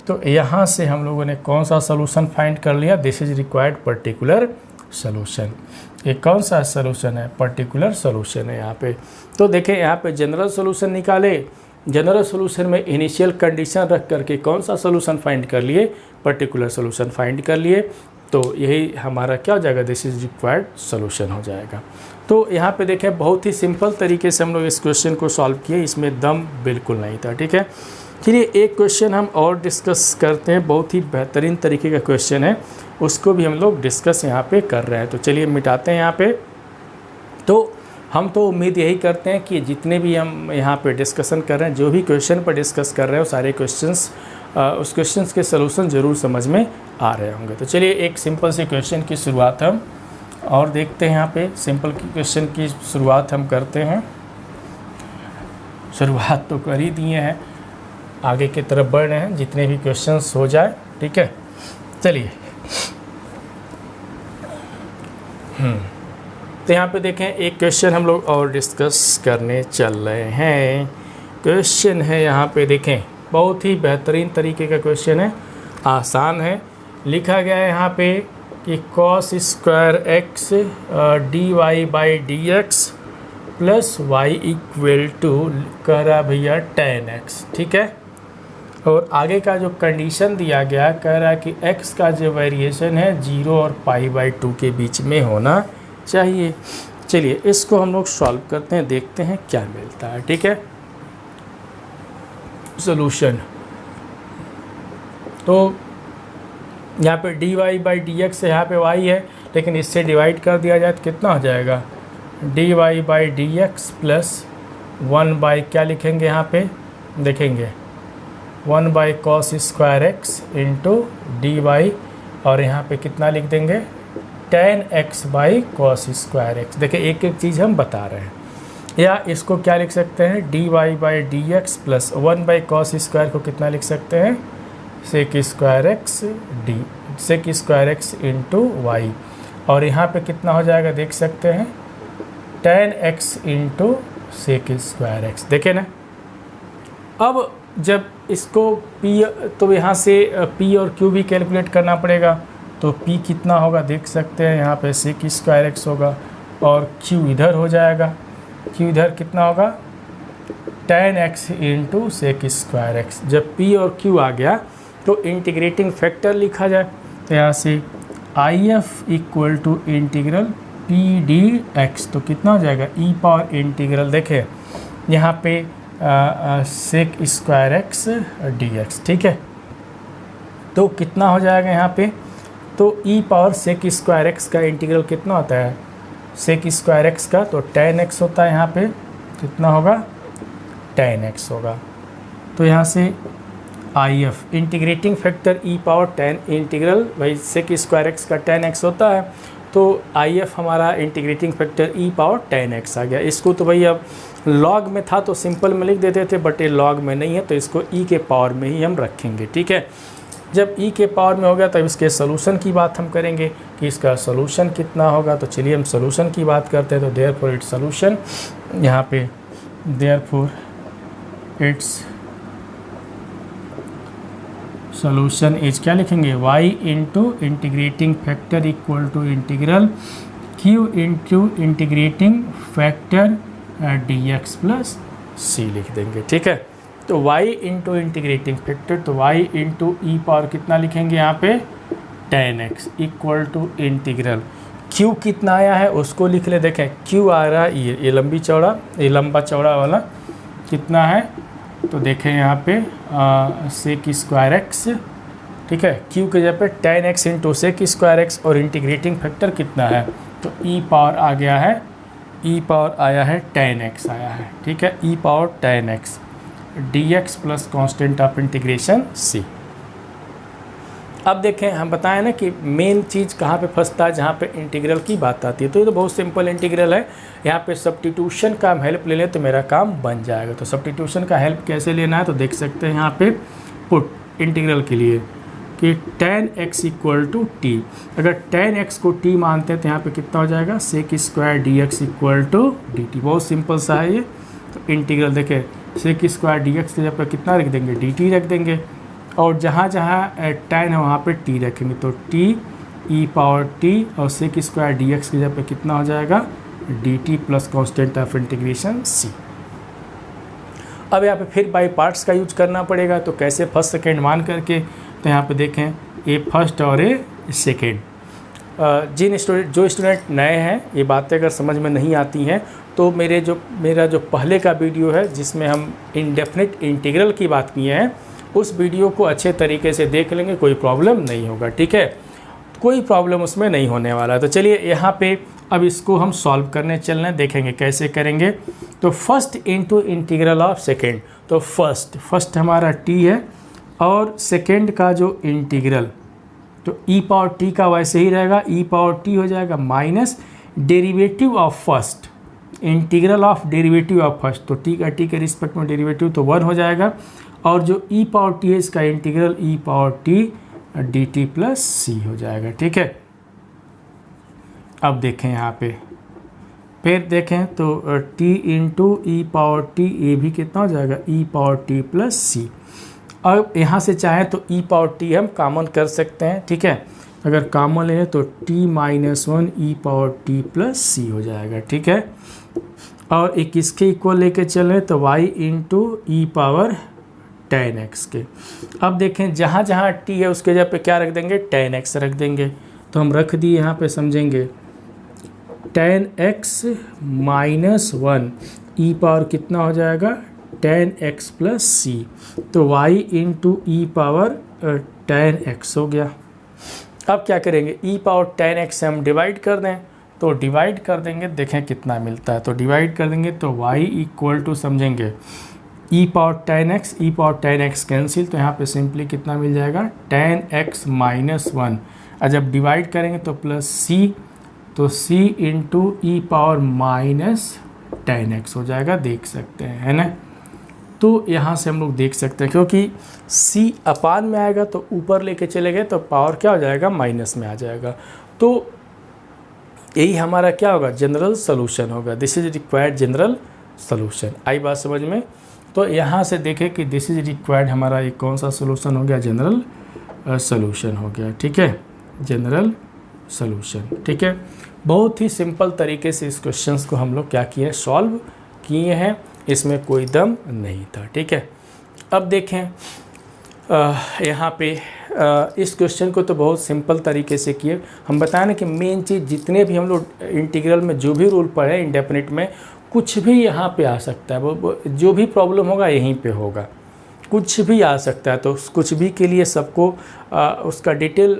तो यहाँ से हम लोगों ने कौन सा सोल्यूशन फाइंड कर लिया, this is required particular solution. ये कौन सा सोल्यूशन है, पर्टिकुलर सोल्यूशन है यहाँ पे। तो देखें यहाँ पे जनरल सोल्यूशन निकाले, जनरल सोल्यूशन में इनिशियल कंडीशन रख करके कौन सा सोल्यूशन फाइंड कर लिए, पर्टिकुलर सोल्यूशन फाइंड कर लिए। तो यही हमारा क्या हो जाएगा, दिस इज रिक्वायर्ड सोल्यूशन हो जाएगा। तो यहाँ पे देखें बहुत ही सिंपल तरीके से हम लोग इस क्वेश्चन को सॉल्व किए, इसमें दम बिल्कुल नहीं था। ठीक है, चलिए एक क्वेश्चन हम और डिस्कस करते हैं, बहुत ही बेहतरीन तरीके का क्वेश्चन है, उसको भी हम लोग डिस्कस यहाँ पे कर रहे हैं। तो चलिए मिटाते हैं यहाँ पे। तो हम तो उम्मीद यही करते हैं कि जितने भी हम यहाँ पे डिस्कशन कर रहे हैं, जो भी क्वेश्चन पर डिस्कस कर रहे हैं, वो सारे क्वेश्चंस उस क्वेश्चन के सलूशन ज़रूर समझ में आ रहे होंगे। तो चलिए एक सिंपल से क्वेश्चन की शुरुआत हम और देखते हैं। यहाँ पे सिंपल क्वेश्चन की शुरुआत हम करते हैं। शुरुआत तो कर ही दिए हैं, आगे की तरफ बढ़ रहे हैं, जितने भी क्वेश्चंस हो जाए। ठीक है, चलिए। तो यहाँ पे देखें एक क्वेश्चन हम लोग और डिस्कस करने चल रहे हैं। क्वेश्चन है यहाँ पे देखें, बहुत ही बेहतरीन तरीके का क्वेश्चन है, आसान है। लिखा गया है यहाँ पे कि cos square x d y by d x plus y equal to कह रहा भैया tan x। ठीक है, और आगे का जो कंडीशन दिया गया कह रहा है कि x का जो वेरिएशन है 0 और π/2 के बीच में होना चाहिए। चलिए इसको हम लोग सॉल्व करते हैं, देखते हैं क्या मिलता है। ठीक है, सॉल्यूशन तो यहाँ पे d y by d x यहाँ पे y है, लेकिन इससे डिवाइड कर दिया जाए तो कितना हो जाएगा, d y by d x plus 1 क्या लिखेंगे यहाँ पे, देखेंगे 1 cos square x into d y, और यहाँ पे कितना लिख देंगे tan x cos square x. देखिए एक एक चीज़ हम बता रहे हैं। या इसको क्या लिख सकते हैं, d y by d x plus 1 cos square को कितना लिख सकते हैं, sec square x d, sec square x into y, और यहाँ पे कितना हो जाएगा देख सकते हैं tan x into sec square x. देखें ना, अब जब इसको p, तो यहाँ से p और q भी कैलकुलेट करना पड़ेगा। तो p कितना होगा देख सकते हैं, यहाँ पे सेक स्क्वायर एक्स होगा और q इधर हो जाएगा, q इधर कितना होगा tan x into sec square x. जब p और q आ गया तो इंटीग्रेटिंग फैक्टर लिखा जाए, तो यहाँ से IF equal to integral P d x, तो कितना हो जाएगा ई पावर इंटीग्रल, देखें यहाँ पे sec square x D x. ठीक है, तो कितना हो जाएगा यहाँ पे, तो e power sec square x का इंटीग्रल कितना होता है, सेक स्क्वायर एक्स का तो tan x होता है, यहाँ पे कितना होगा tan x होगा। तो यहाँ से IF integrating factor E power tan integral भाई सेक स्क्वायर एक्स का tan x होता है, तो IF हमारा integrating factor E power tan x आ गया। इसको तो भाई अब लॉग में था तो सिंपल में लिख देते थे, बट ये लॉग में नहीं है तो इसको ई के पावर में ही हम रखेंगे। ठीक है, जब ई के पावर में हो गया तब इसके सोल्यूशन की बात हम करेंगे कि इसका सोल्यूशन कितना होगा। तो चलिए हम सोल्यूशन की बात करते हैं। तो देयरफॉर इट्स सोल्यूशन, यहाँ पे देयरफॉर इट्स सोल्यूशन इज क्या लिखेंगे, y into integrating factor equal to integral q into integrating factor D x plus C लिख देंगे। ठीक है, तो y इंटू इंटीग्रेटिंग फैक्टर, तो y इंटू ई पावर कितना लिखेंगे यहाँ पे tan x equal to integral q कितना आया है उसको लिख ले। देखें q आ रहा है ये लंबी चौड़ा, ये लंबा चौड़ा वाला कितना है, तो देखें यहाँ पे सेक स्क्वायर एक्स। ठीक है, q के जगह पे tan x into sec square x, और इंटीग्रेटिंग फैक्टर कितना है, तो e पावर आ गया है, e पावर आया है tan x आया है। ठीक है, e power tan x dx plus constant of integration c। अब देखें हम बताएं ना कि मेन चीज़ कहाँ पे फंसता है, जहाँ पे इंटीग्रल की बात आती है। तो ये तो बहुत सिंपल इंटीग्रल है, यहाँ पे सब्स्टिट्यूशन का हम हेल्प ले लें तो मेरा काम बन जाएगा। तो सब्स्टिट्यूशन का हेल्प कैसे लेना है, तो देख सकते हैं यहाँ पे पुट इंटीग्रल के लिए कि tan x equal to t, अगर tan x को t मानते हैं तो यहाँ पे कितना हो जाएगा sec square d x equal to d t. बहुत सिंपल सा है ये। तो इंटीग्रल देखें सेक स्क्वायर डी एक्स के जगह पर कितना रख देंगे डी टी रख देंगे, और जहाँ जहाँ tan है वहाँ पे t रखेंगे, तो t ई पावर t और सेक स्क्वायर डी एक्स की जगह पे कितना हो जाएगा D T plus constant of integration c। अब यहाँ पे फिर बाई पार्ट्स का यूज करना पड़ेगा। तो कैसे, फर्स्ट सेकेंड मान करके, तो यहाँ पे देखें ए फर्स्ट और ए सेकेंड। जो स्टूडेंट नए हैं ये बातें अगर समझ में नहीं आती हैं तो मेरा जो पहले का वीडियो है जिसमें हम इंडेफिनिट इंटीग्रल की बात किए हैं, उस वीडियो को अच्छे तरीके से देख लेंगे, कोई प्रॉब्लम नहीं होगा। ठीक है, कोई प्रॉब्लम उसमें नहीं होने वाला। तो चलिए यहाँ पे अब इसको हम सॉल्व करने चल रहे हैं, देखेंगे कैसे करेंगे। तो first into integral of second, तो फर्स्ट हमारा t है, और सेकेंड का जो इंटीग्रल, तो ई पावर टी का वैसे ही रहेगा, ई पावर टी हो जाएगा minus derivative of first, integral of derivative of first, तो टी का टी के रिस्पेक्ट में डेरिवेटिव तो 1 हो जाएगा, और जो ई पावर टी है इसका integral E power T D T plus C हो जाएगा। ठीक है, अब देखें यहाँ पे, फिर देखें तो t into E power T, ये भी कितना हो जाएगा e power T plus C. अब यहाँ से चाहें तो ई पावर टी हम कॉमन कर सकते हैं। ठीक है, अगर कॉमन लें तो t माइनस 1 ई पावर टी प्लस सी हो जाएगा। ठीक है, और एक इसके इक्वल लेके चलें तो y into E power ten x के। अब देखें जहाँ जहाँ t है उसके जगह पे क्या रख देंगे, टेन एक्स रख देंगे, तो हम रख दिए यहाँ पे, समझेंगे टेन एक्स माइनस 1 ई पावर कितना हो जाएगा, टेन एक्स प्लस सी, तो y into E power ten x हो गया। अब क्या करेंगे, ई पावर टेन एक्स से हम डिवाइड कर दें, तो डिवाइड कर देंगे, देखें कितना मिलता है, तो डिवाइड कर देंगे तो y इक्वल टू समझेंगे ई पावर टेन एक्स, ई पावर टेन एक्स कैंसिल, तो यहाँ पे सिंपली कितना मिल जाएगा, टेन एक्स माइनस 1, और जब डिवाइड करेंगे तो प्लस सी, तो c into E power minus ten x हो जाएगा, देख सकते हैं, है ना। तो यहाँ से हम लोग देख सकते हैं, क्योंकि c अपान में आएगा तो ऊपर लेके चले गए तो पावर क्या हो जाएगा, माइनस में आ जाएगा, तो यही हमारा क्या होगा, जनरल सोल्यूशन होगा। This is required general solution. आई बात समझ में। तो यहाँ से देखें कि दिस इज रिक्वायर्ड हमारा एक कौन सा सोल्यूशन हो गया, जनरल सोल्यूशन हो गया। ठीक है, जनरल सोल्यूशन। ठीक है, बहुत ही सिंपल तरीके से इस क्वेश्चंस को हम लोग क्या किए, सॉल्व किए हैं, इसमें कोई दम नहीं था। ठीक है, अब देखें यहाँ पे इस क्वेश्चन को तो बहुत सिंपल तरीके से किए। हम बताएं ना कि मेन चीज़, जितने भी हम लोग इंटीग्रल में जो भी रूल पढ़े इंडेफिनिट में, कुछ भी यहाँ पे आ सकता है, वो जो भी प्रॉब्लम होगा यहीं पे होगा, कुछ भी आ सकता है। तो कुछ भी के लिए सबको उसका डिटेल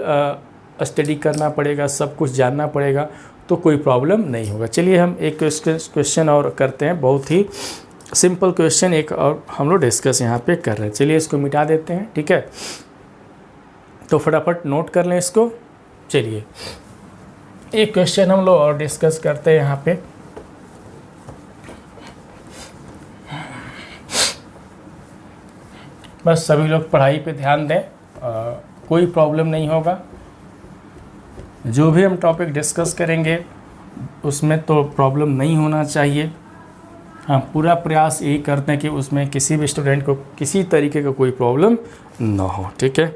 स्टडी करना पड़ेगा, सब कुछ जानना पड़ेगा, तो कोई प्रॉब्लम नहीं होगा। चलिए हम एक क्वेश्चन और करते हैं, बहुत ही सिंपल क्वेश्चन एक और हम लोग डिस्कस यहाँ पे कर रहे हैं। चलिए इसको मिटा देते हैं। ठीक है, तो फटाफट नोट कर लें इसको। चलिए एक क्वेश्चन हम लोग और डिस्कस करते हैं यहाँ पे। बस सभी लोग पढ़ाई पे ध्यान दें, कोई प्रॉब्लम नहीं होगा। जो भी हम टॉपिक डिस्कस करेंगे उसमें तो प्रॉब्लम नहीं होना चाहिए। हाँ, पूरा प्रयास यही करते हैं कि उसमें किसी भी स्टूडेंट को किसी तरीके का कोई प्रॉब्लम ना हो। ठीक है,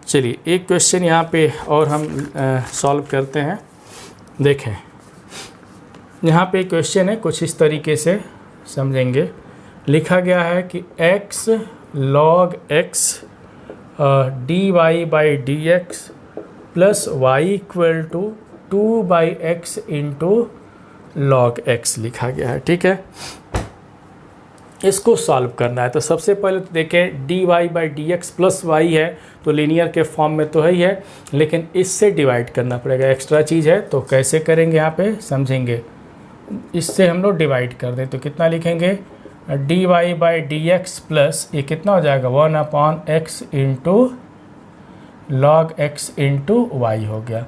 चलिए एक क्वेश्चन यहाँ पे और हम सॉल्व करते हैं। देखें यहाँ पे क्वेश्चन है, कुछ इस तरीके से समझेंगे। लिखा गया है कि x log x dy by d x plus y equal to 2 by x into log x लिखा गया है। ठीक है, इसको सॉल्व करना है। तो सबसे पहले तो देखें dy by d x plus y है, तो लीनियर के फॉर्म में तो है ही है, लेकिन इससे डिवाइड करना पड़ेगा, एक्स्ट्रा चीज़ है। तो कैसे करेंगे यहाँ पे समझेंगे। इससे हम लोग डिवाइड कर दें तो कितना लिखेंगे, dy by d x plus ये कितना हो जाएगा 1 upon x into log x into y हो गया।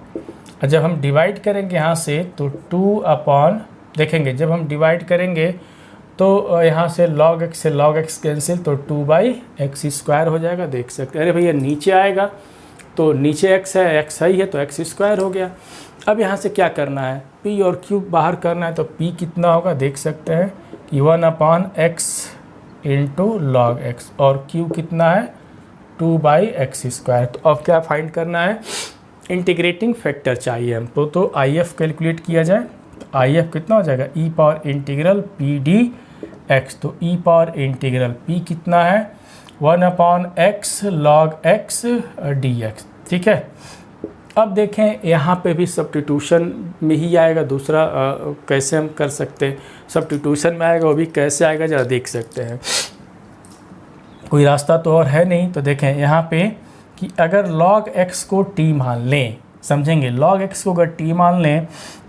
और जब हम डिवाइड करेंगे यहाँ से तो 2 अपॉन, देखेंगे जब हम डिवाइड करेंगे तो यहाँ से log x से log x कैंसिल, तो 2 बाई एक्स स्क्वायर हो जाएगा। देख सकते हैं, अरे भैया नीचे आएगा तो नीचे x है, x सही है तो x स्क्वायर हो गया। अब यहाँ से क्या करना है, p और q बाहर करना है, तो p कितना होगा देख सकते हैं कि 1 upon x into log x, और q कितना है 2 बाई एक्स स्क्वायर। तो अब क्या फाइंड करना है, इंटीग्रेटिंग फैक्टर चाहिए हमको। तो IF कैलकुलेट किया जाए तो IF कितना हो जाएगा, e power integral P d x. तो ई पावर इंटीग्रल p कितना है 1 upon x log x D x. ठीक है, अब देखें यहाँ पे भी सब्स्टिट्यूशन में ही आएगा। दूसरा कैसे हम कर सकते हैं, सब्स्टिट्यूशन में आएगा, वो भी कैसे आएगा जरा देख सकते हैं, कोई रास्ता तो और है नहीं। तो देखें यहाँ पे कि अगर log x को t मान लें, समझेंगे log x को अगर t मान लें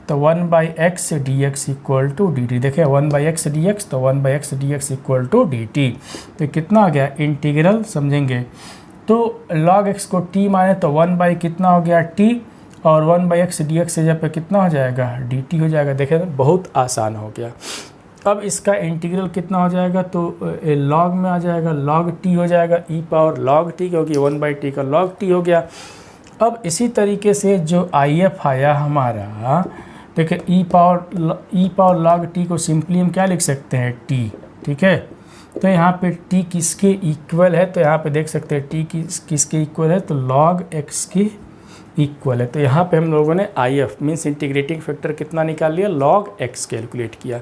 तो 1 by x D x equal to d t. देखें 1 बाई एक्स डी एक्स, तो 1 by x D x equal to d t. तो कितना आ गया इंटीग्रल, समझेंगे तो log x को t माने तो 1 बाई कितना हो गया t, और 1 बाई एक्स डी एक्स से जब पे कितना हो जाएगा dt हो जाएगा। देखें बहुत आसान हो गया। अब इसका इंटीग्रल कितना हो जाएगा, तो log में आ जाएगा, log t हो जाएगा, e पावर log t, क्योंकि 1 बाई टी का log t हो गया। अब इसी तरीके से जो if आया हमारा, देखिए e पावर log t को सिंपली हम क्या लिख सकते हैं t, ठीक है। तो यहाँ पे t किसके इक्वल है, तो यहाँ पे देख सकते हैं t किसके इक्वल है, तो log x के इक्वल है। तो यहाँ पे हम लोगों ने if मीन्स इंटीग्रेटिंग फैक्टर कितना निकाल लिया, log x कैलकुलेट किया।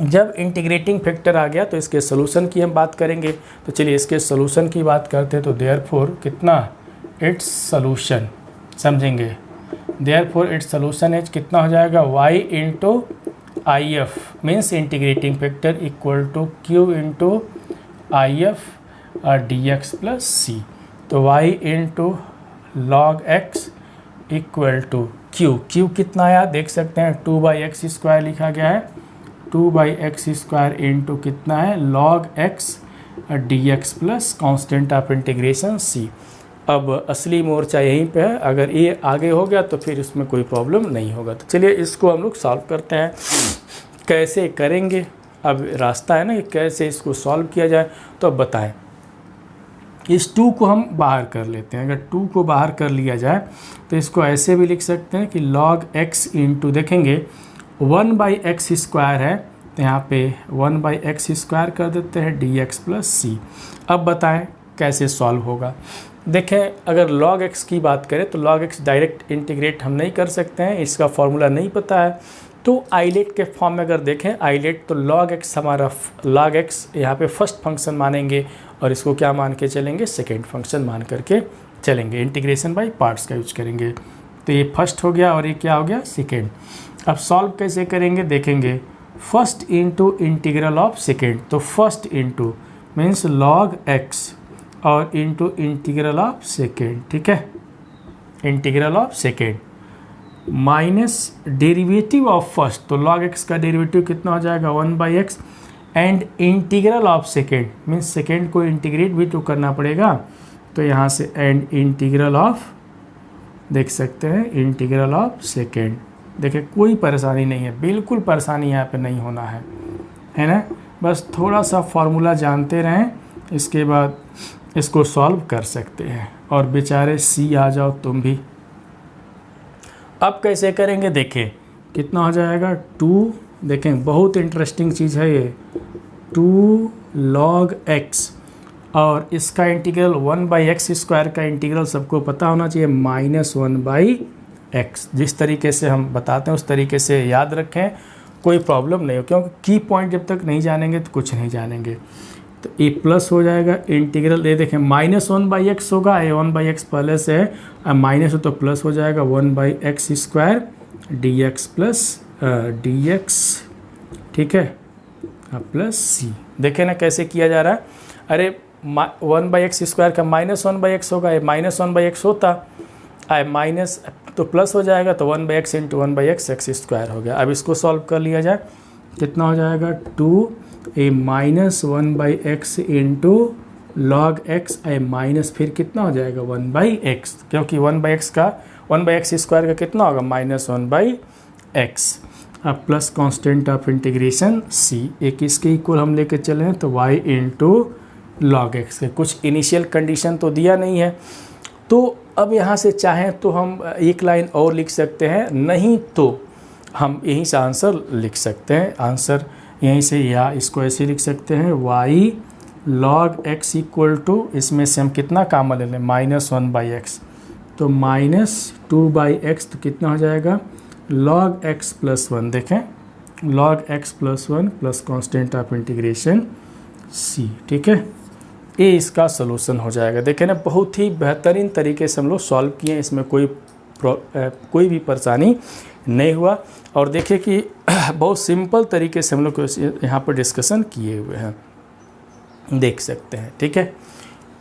जब इंटीग्रेटिंग फैक्टर आ गया तो इसके सोल्यूशन की हम बात करेंगे। तो चलिए इसके सोल्यूशन की बात करते हैं। तो देयरफॉर कितना, इट्स सोल्यूशन समझेंगे, देयरफॉर इट्स सोल्यूशन एज कितना हो जाएगा, y into if means integrating factor equal to q into if dx plus c। तो y into log x equal to q कितना आया देख सकते हैं, 2 बाई एक्स स्क्वायर लिखा गया है, 2 बाई एक्स स्क्वायर इंटू कितना है log x dx plus constant of integration c। अब असली मोर्चा यहीं पे है, अगर ये आगे हो गया तो फिर इसमें कोई प्रॉब्लम नहीं होगा। तो चलिए इसको हम लोग सॉल्व करते हैं। कैसे करेंगे, अब रास्ता है ना कि कैसे इसको सॉल्व किया जाए। तो अब बताएं, इस 2 को हम बाहर कर लेते हैं। अगर 2 को बाहर कर लिया जाए तो इसको ऐसे भी लिख सकते हैं कि log x इंटू, देखेंगे 1 बाई एक्स स्क्वायर है तो यहाँ पे 1 बाई एक्स स्क्वायर कर देते हैं dx प्लस c। अब बताएं कैसे सॉल्व होगा। देखें अगर log x की बात करें तो log x डायरेक्ट इंटीग्रेट हम नहीं कर सकते हैं, इसका फॉर्मूला नहीं पता है। तो आइलेट के फॉर्म में अगर देखें आइलेट, तो log x हमारा log x यहाँ पे फर्स्ट फंक्शन मानेंगे और इसको क्या मान के चलेंगे, सेकेंड फंक्शन मान करके चलेंगे। इंटीग्रेशन बाय पार्ट्स का यूज करेंगे। तो ये फर्स्ट हो गया और ये क्या हो गया, सेकेंड। अब सॉल्व कैसे करेंगे देखेंगे, first into integral of second. तो first into means log x और इंटू इंटीग्रल ऑफ सेकेंड, ठीक है, integral of second minus derivative of first. तो log x का डेरिवेटिव कितना हो जाएगा, 1 by x, and integral of second means second को इंटीग्रेट भी तो करना पड़ेगा। तो यहाँ से एंड इंटीग्रल ऑफ, देख सकते हैं इंटीग्रल ऑफ सेकेंड। देखिए कोई परेशानी नहीं है, बिल्कुल परेशानी यहाँ पे नहीं होना है ना। बस थोड़ा सा फार्मूला जानते रहें, इसके बाद इसको सॉल्व कर सकते हैं। और बेचारे सी आ जाओ तुम भी। अब कैसे करेंगे देखें, कितना हो जाएगा 2, देखें बहुत इंटरेस्टिंग चीज़ है ये, 2 log x और इसका इंटीग्रल 1 बाई एक्स स्क्वायर का इंटीग्रल सबको पता होना चाहिए, -1 बाई एक्स। जिस तरीके से हम बताते हैं उस तरीके से याद रखें, कोई प्रॉब्लम नहीं हो, क्योंकि की पॉइंट जब तक नहीं जानेंगे तो कुछ नहीं जानेंगे। तो ये प्लस हो जाएगा इंटीग्रल, ये देखें -1 बाई एक्स होगा, ये 1 बाई एक्स पहले से है, अब माइनस हो तो प्लस हो जाएगा 1 by x square dx plus dx, ठीक है, प्लस c। देखें ना कैसे किया जा रहा है। अरे 1 बाई एक्स स्क्वायर का -1 बाई एक्स होगा, ये -1 बाई एक्स होता, माइनस तो प्लस हो जाएगा, तो 1 by x into 1 by x x square हो गया। अब इसको सॉल्व कर लिया जाए, कितना हो जाएगा 2 ए -1 by x into log x, A minus फिर कितना हो जाएगा 1 बाई एक्स, क्योंकि 1 बाई एक्स स्क्वायर का कितना होगा -1 बाई एक्स। अब plus constant of integration c, एक इसके इक्वल हम लेके चले हैं तो y इंटू log x के कुछ इनिशियल कंडीशन तो दिया नहीं है। तो अब यहाँ से चाहें तो हम एक लाइन और लिख सकते हैं, नहीं तो हम यहीं से आंसर लिख सकते हैं। आंसर यहीं से, या इसको ऐसे लिख सकते हैं y log x equal to, इसमें से हम कितना कामन ले लें -1 बाई एक्स, तो -2 बाई एक्स, तो कितना हो जाएगा log x प्लस 1। देखें log x plus 1 plus constant of integration c, ठीक है, ये इसका सोल्यूशन हो जाएगा। देखें ना बहुत ही बेहतरीन तरीके से हम लोग सॉल्व किए, इसमें कोई भी परेशानी नहीं हुआ। और देखिए कि बहुत सिंपल तरीके से हम लोग यहाँ पर डिस्कशन किए हुए हैं, देख सकते हैं, ठीक है।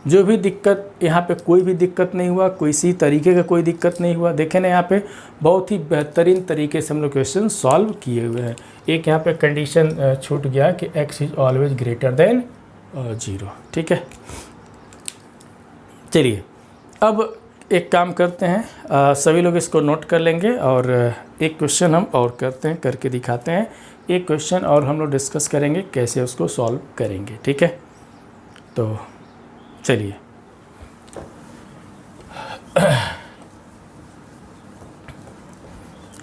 जो भी दिक्कत यहाँ पे, कोई भी दिक्कत नहीं हुआ, किसी तरीके का कोई दिक्कत नहीं हुआ। देखें ना यहाँ पे बहुत ही बेहतरीन तरीके से हम लोग क्वेश्चन सॉल्व किए हुए हैं। एक यहाँ पे कंडीशन छूट गया कि x is always greater than 0, ठीक है। चलिए अब एक काम करते हैं, सभी लोग इसको नोट कर लेंगे और एक क्वेश्चन हम और करते हैं, करके दिखाते हैं। एक क्वेश्चन और हम लोग डिस्कस करेंगे कैसे उसको सॉल्व करेंगे, ठीक है। तो चलिए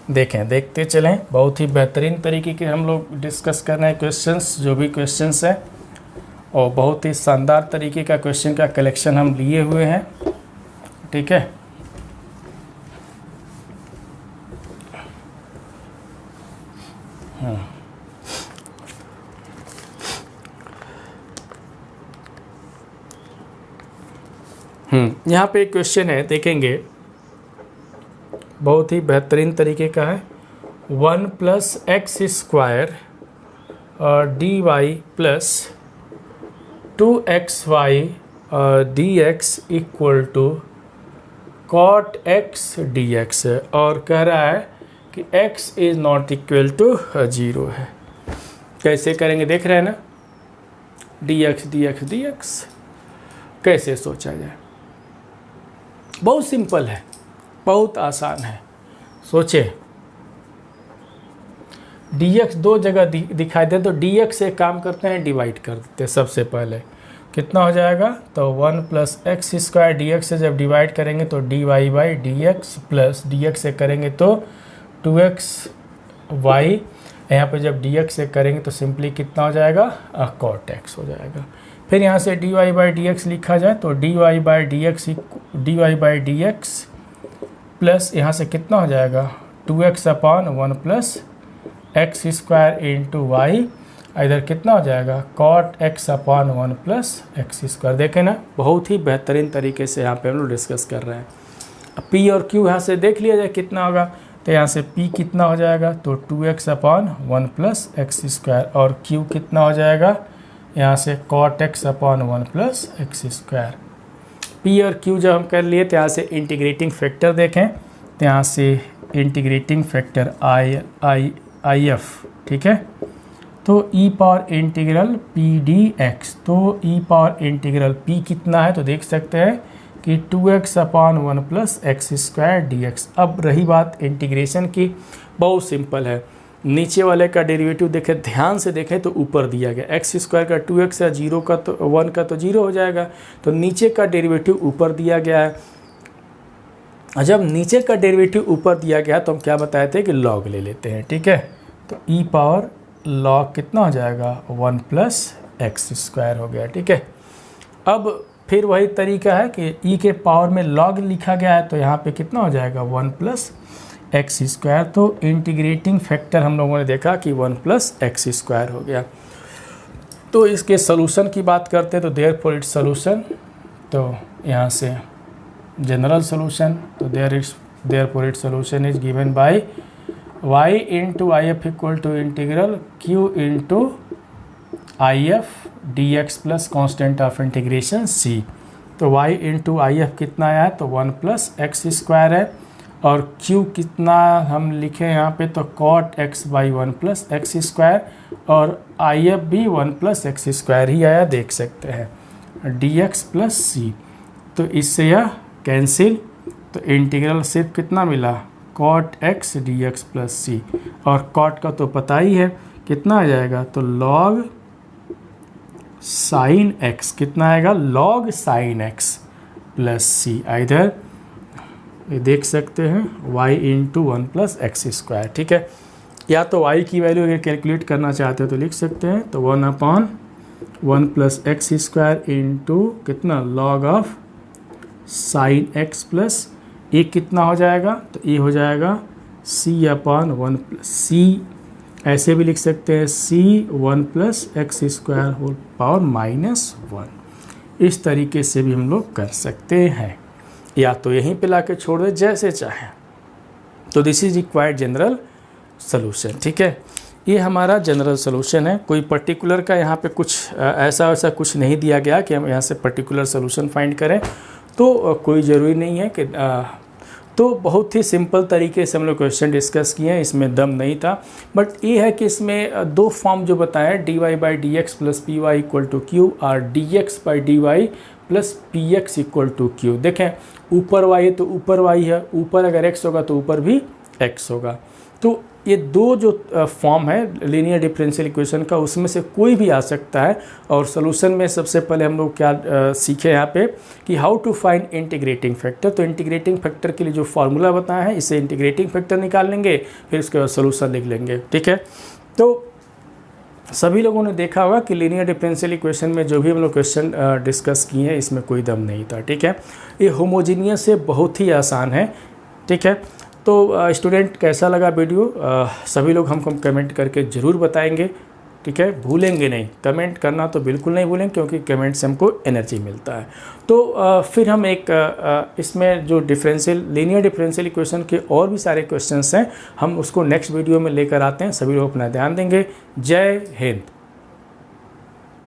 देखते चलें। बहुत ही बेहतरीन तरीके के हम लोग डिस्कस कर रहे हैं क्वेश्चंस, जो भी क्वेश्चंस हैं, और बहुत ही शानदार तरीके का क्वेश्चन का कलेक्शन हम लिए हुए हैं, ठीक है। यहाँ पे एक क्वेश्चन है, देखेंगे, बहुत ही बेहतरीन तरीके का है। 1 + x² और dy plus 2xy dx equal to cot x dx है, और कह रहा है कि x is not equal to 0 है। कैसे करेंगे देख रहे हैं ना, dx कैसे सोचा जाए। बहुत सिंपल है, बहुत आसान है। सोचे dx दो जगह दिखाई दे तो dx से काम करते हैं, डिवाइड कर देते हैं। सबसे पहले कितना हो जाएगा, तो 1 + x² dx से जब डिवाइड करेंगे तो dy/dx प्लस dx से करेंगे तो 2xy, यहाँ पे जब dx से करेंगे तो सिंपली कितना हो जाएगा, cot x हो जाएगा। फिर यहाँ से dy/dx लिखा जाए तो dy/dx प्लस यहाँ से कितना हो जाएगा, 2x/1 + x² इंटू वाई, इधर कितना हो जाएगा, cot x/1 + x²। देखें ना, बहुत ही बेहतरीन तरीके से यहाँ पे हम लोग डिस्कस कर रहे हैं। अब p और q यहाँ से देख लिया जाए कितना होगा, तो यहाँ से p कितना हो जाएगा, तो 2x/1 + x², और q कितना हो जाएगा, यहाँ से cot x/1 + x²। p और q जब हम कर लिए तो यहाँ से इंटीग्रेटिंग फैक्टर देखें, तो यहाँ से इंटीग्रेटिंग फैक्टर if, ठीक है। तो e⁻∫ p dx, तो e⁻∫ p कितना है, तो देख सकते हैं कि 2x/1 + x² dx। अब रही बात इंटीग्रेशन की, बहुत सिंपल है। नीचे वाले का डेरिवेटिव देखें, ध्यान से देखें तो ऊपर दिया गया x² का 2x है, 0 का तो 1 का तो 0 हो जाएगा, तो नीचे का डेरिवेटिव ऊपर दिया गया है। जब नीचे का डेरिवेटिव ऊपर दिया गया तो हम क्या बताए थे कि log ले लेते हैं, ठीक है। तो e⁻log कितना हो जाएगा, 1 + x² हो गया, ठीक है। अब फिर वही तरीका है कि e के पावर में log लिखा गया है, तो यहाँ पे कितना हो जाएगा, 1 + x²। तो इंटीग्रेटिंग फैक्टर हम लोगों ने देखा कि 1 + x² हो गया। तो इसके सोल्यूशन की बात करते हैं, तो देयरफॉर इट्स सोल्यूशन, तो यहाँ से जनरल सोल्यूशन, तो therefore its solution is given by y × if equal to integral q × if dx plus constant of integration c। तो y × if कितना आया है, तो 1 + x² है, और q कितना हम लिखे यहाँ पे, तो cot x/1 + x², और if भी 1 + x² ही आया, देख सकते हैं, dx प्लस c। तो इससे यह कैंसिल, तो इंटीग्रल सिर्फ कितना मिला, cot x dx plus c, और cot का तो पता ही है कितना आ जाएगा, तो log sin x कितना आएगा, log sin x plus c। इधर ये देख सकते हैं y × 1 + x², ठीक है। या तो y की वैल्यू अगर कैलकुलेट करना चाहते हो तो लिख सकते हैं, तो 1/1 + x² इंटू कितना, log of sin x plus ये कितना हो जाएगा, तो ये हो जाएगा c/1 c, ऐसे भी लिख सकते हैं c1 + x² होल पावर -1। इस तरीके से भी हम लोग कर सकते हैं, या तो यहीं पे लाके छोड़ दे जैसे चाहें। तो this is required general solution, ठीक है। ये हमारा जनरल सोल्यूशन है। कोई पर्टिकुलर का यहाँ पे कुछ ऐसा कुछ नहीं दिया गया कि हम यहाँ से पर्टिकुलर सोल्यूशन फाइंड करें, तो कोई ज़रूरी नहीं है कि तो बहुत ही सिंपल तरीके से हम लोग क्वेश्चन डिस्कस किए हैं, इसमें दम नहीं था। बट ये है कि इसमें दो फॉर्म जो बताया dy by d x plus p y equal to q और dx by d Y plus p x equal to q. देखें ऊपर y है तो ऊपर y है, ऊपर अगर x होगा तो ऊपर भी x होगा। तो ये दो जो फॉर्म है लीनियर डिफरेंशियल इक्वेशन का, उसमें से कोई भी आ सकता है। और सोल्यूशन में सबसे पहले हम लोग क्या सीखे यहाँ पे कि how to find integrating factor. तो इंटीग्रेटिंग फैक्टर के लिए जो फार्मूला बताया है, इसे इंटीग्रेटिंग फैक्टर निकाल लेंगे, फिर उसके बाद सोल्यूशन लिख लेंगे। ठीक है, तो सभी लोगों ने देखा होगा कि लीनियर डिफरेंशियल इक्वेशन में जो भी हम लोग क्वेश्चन डिस्कस किए हैं, इसमें कोई दम नहीं था। ठीक है, ये होमोजीनियस से बहुत ही आसान है। ठीक है, तो स्टूडेंट कैसा लगा वीडियो, सभी लोग हमको कमेंट करके ज़रूर बताएंगे। ठीक है, भूलेंगे नहीं, कमेंट करना तो बिल्कुल नहीं भूलेंगे, क्योंकि कमेंट से हमको एनर्जी मिलता है। तो फिर हम एक इसमें जो लीनियर डिफरेंशियल इक्वेशन के और भी सारे क्वेश्चंस हैं, हम उसको नेक्स्ट वीडियो में लेकर आते हैं। सभी लोग अपना ध्यान देंगे। जय हिंद।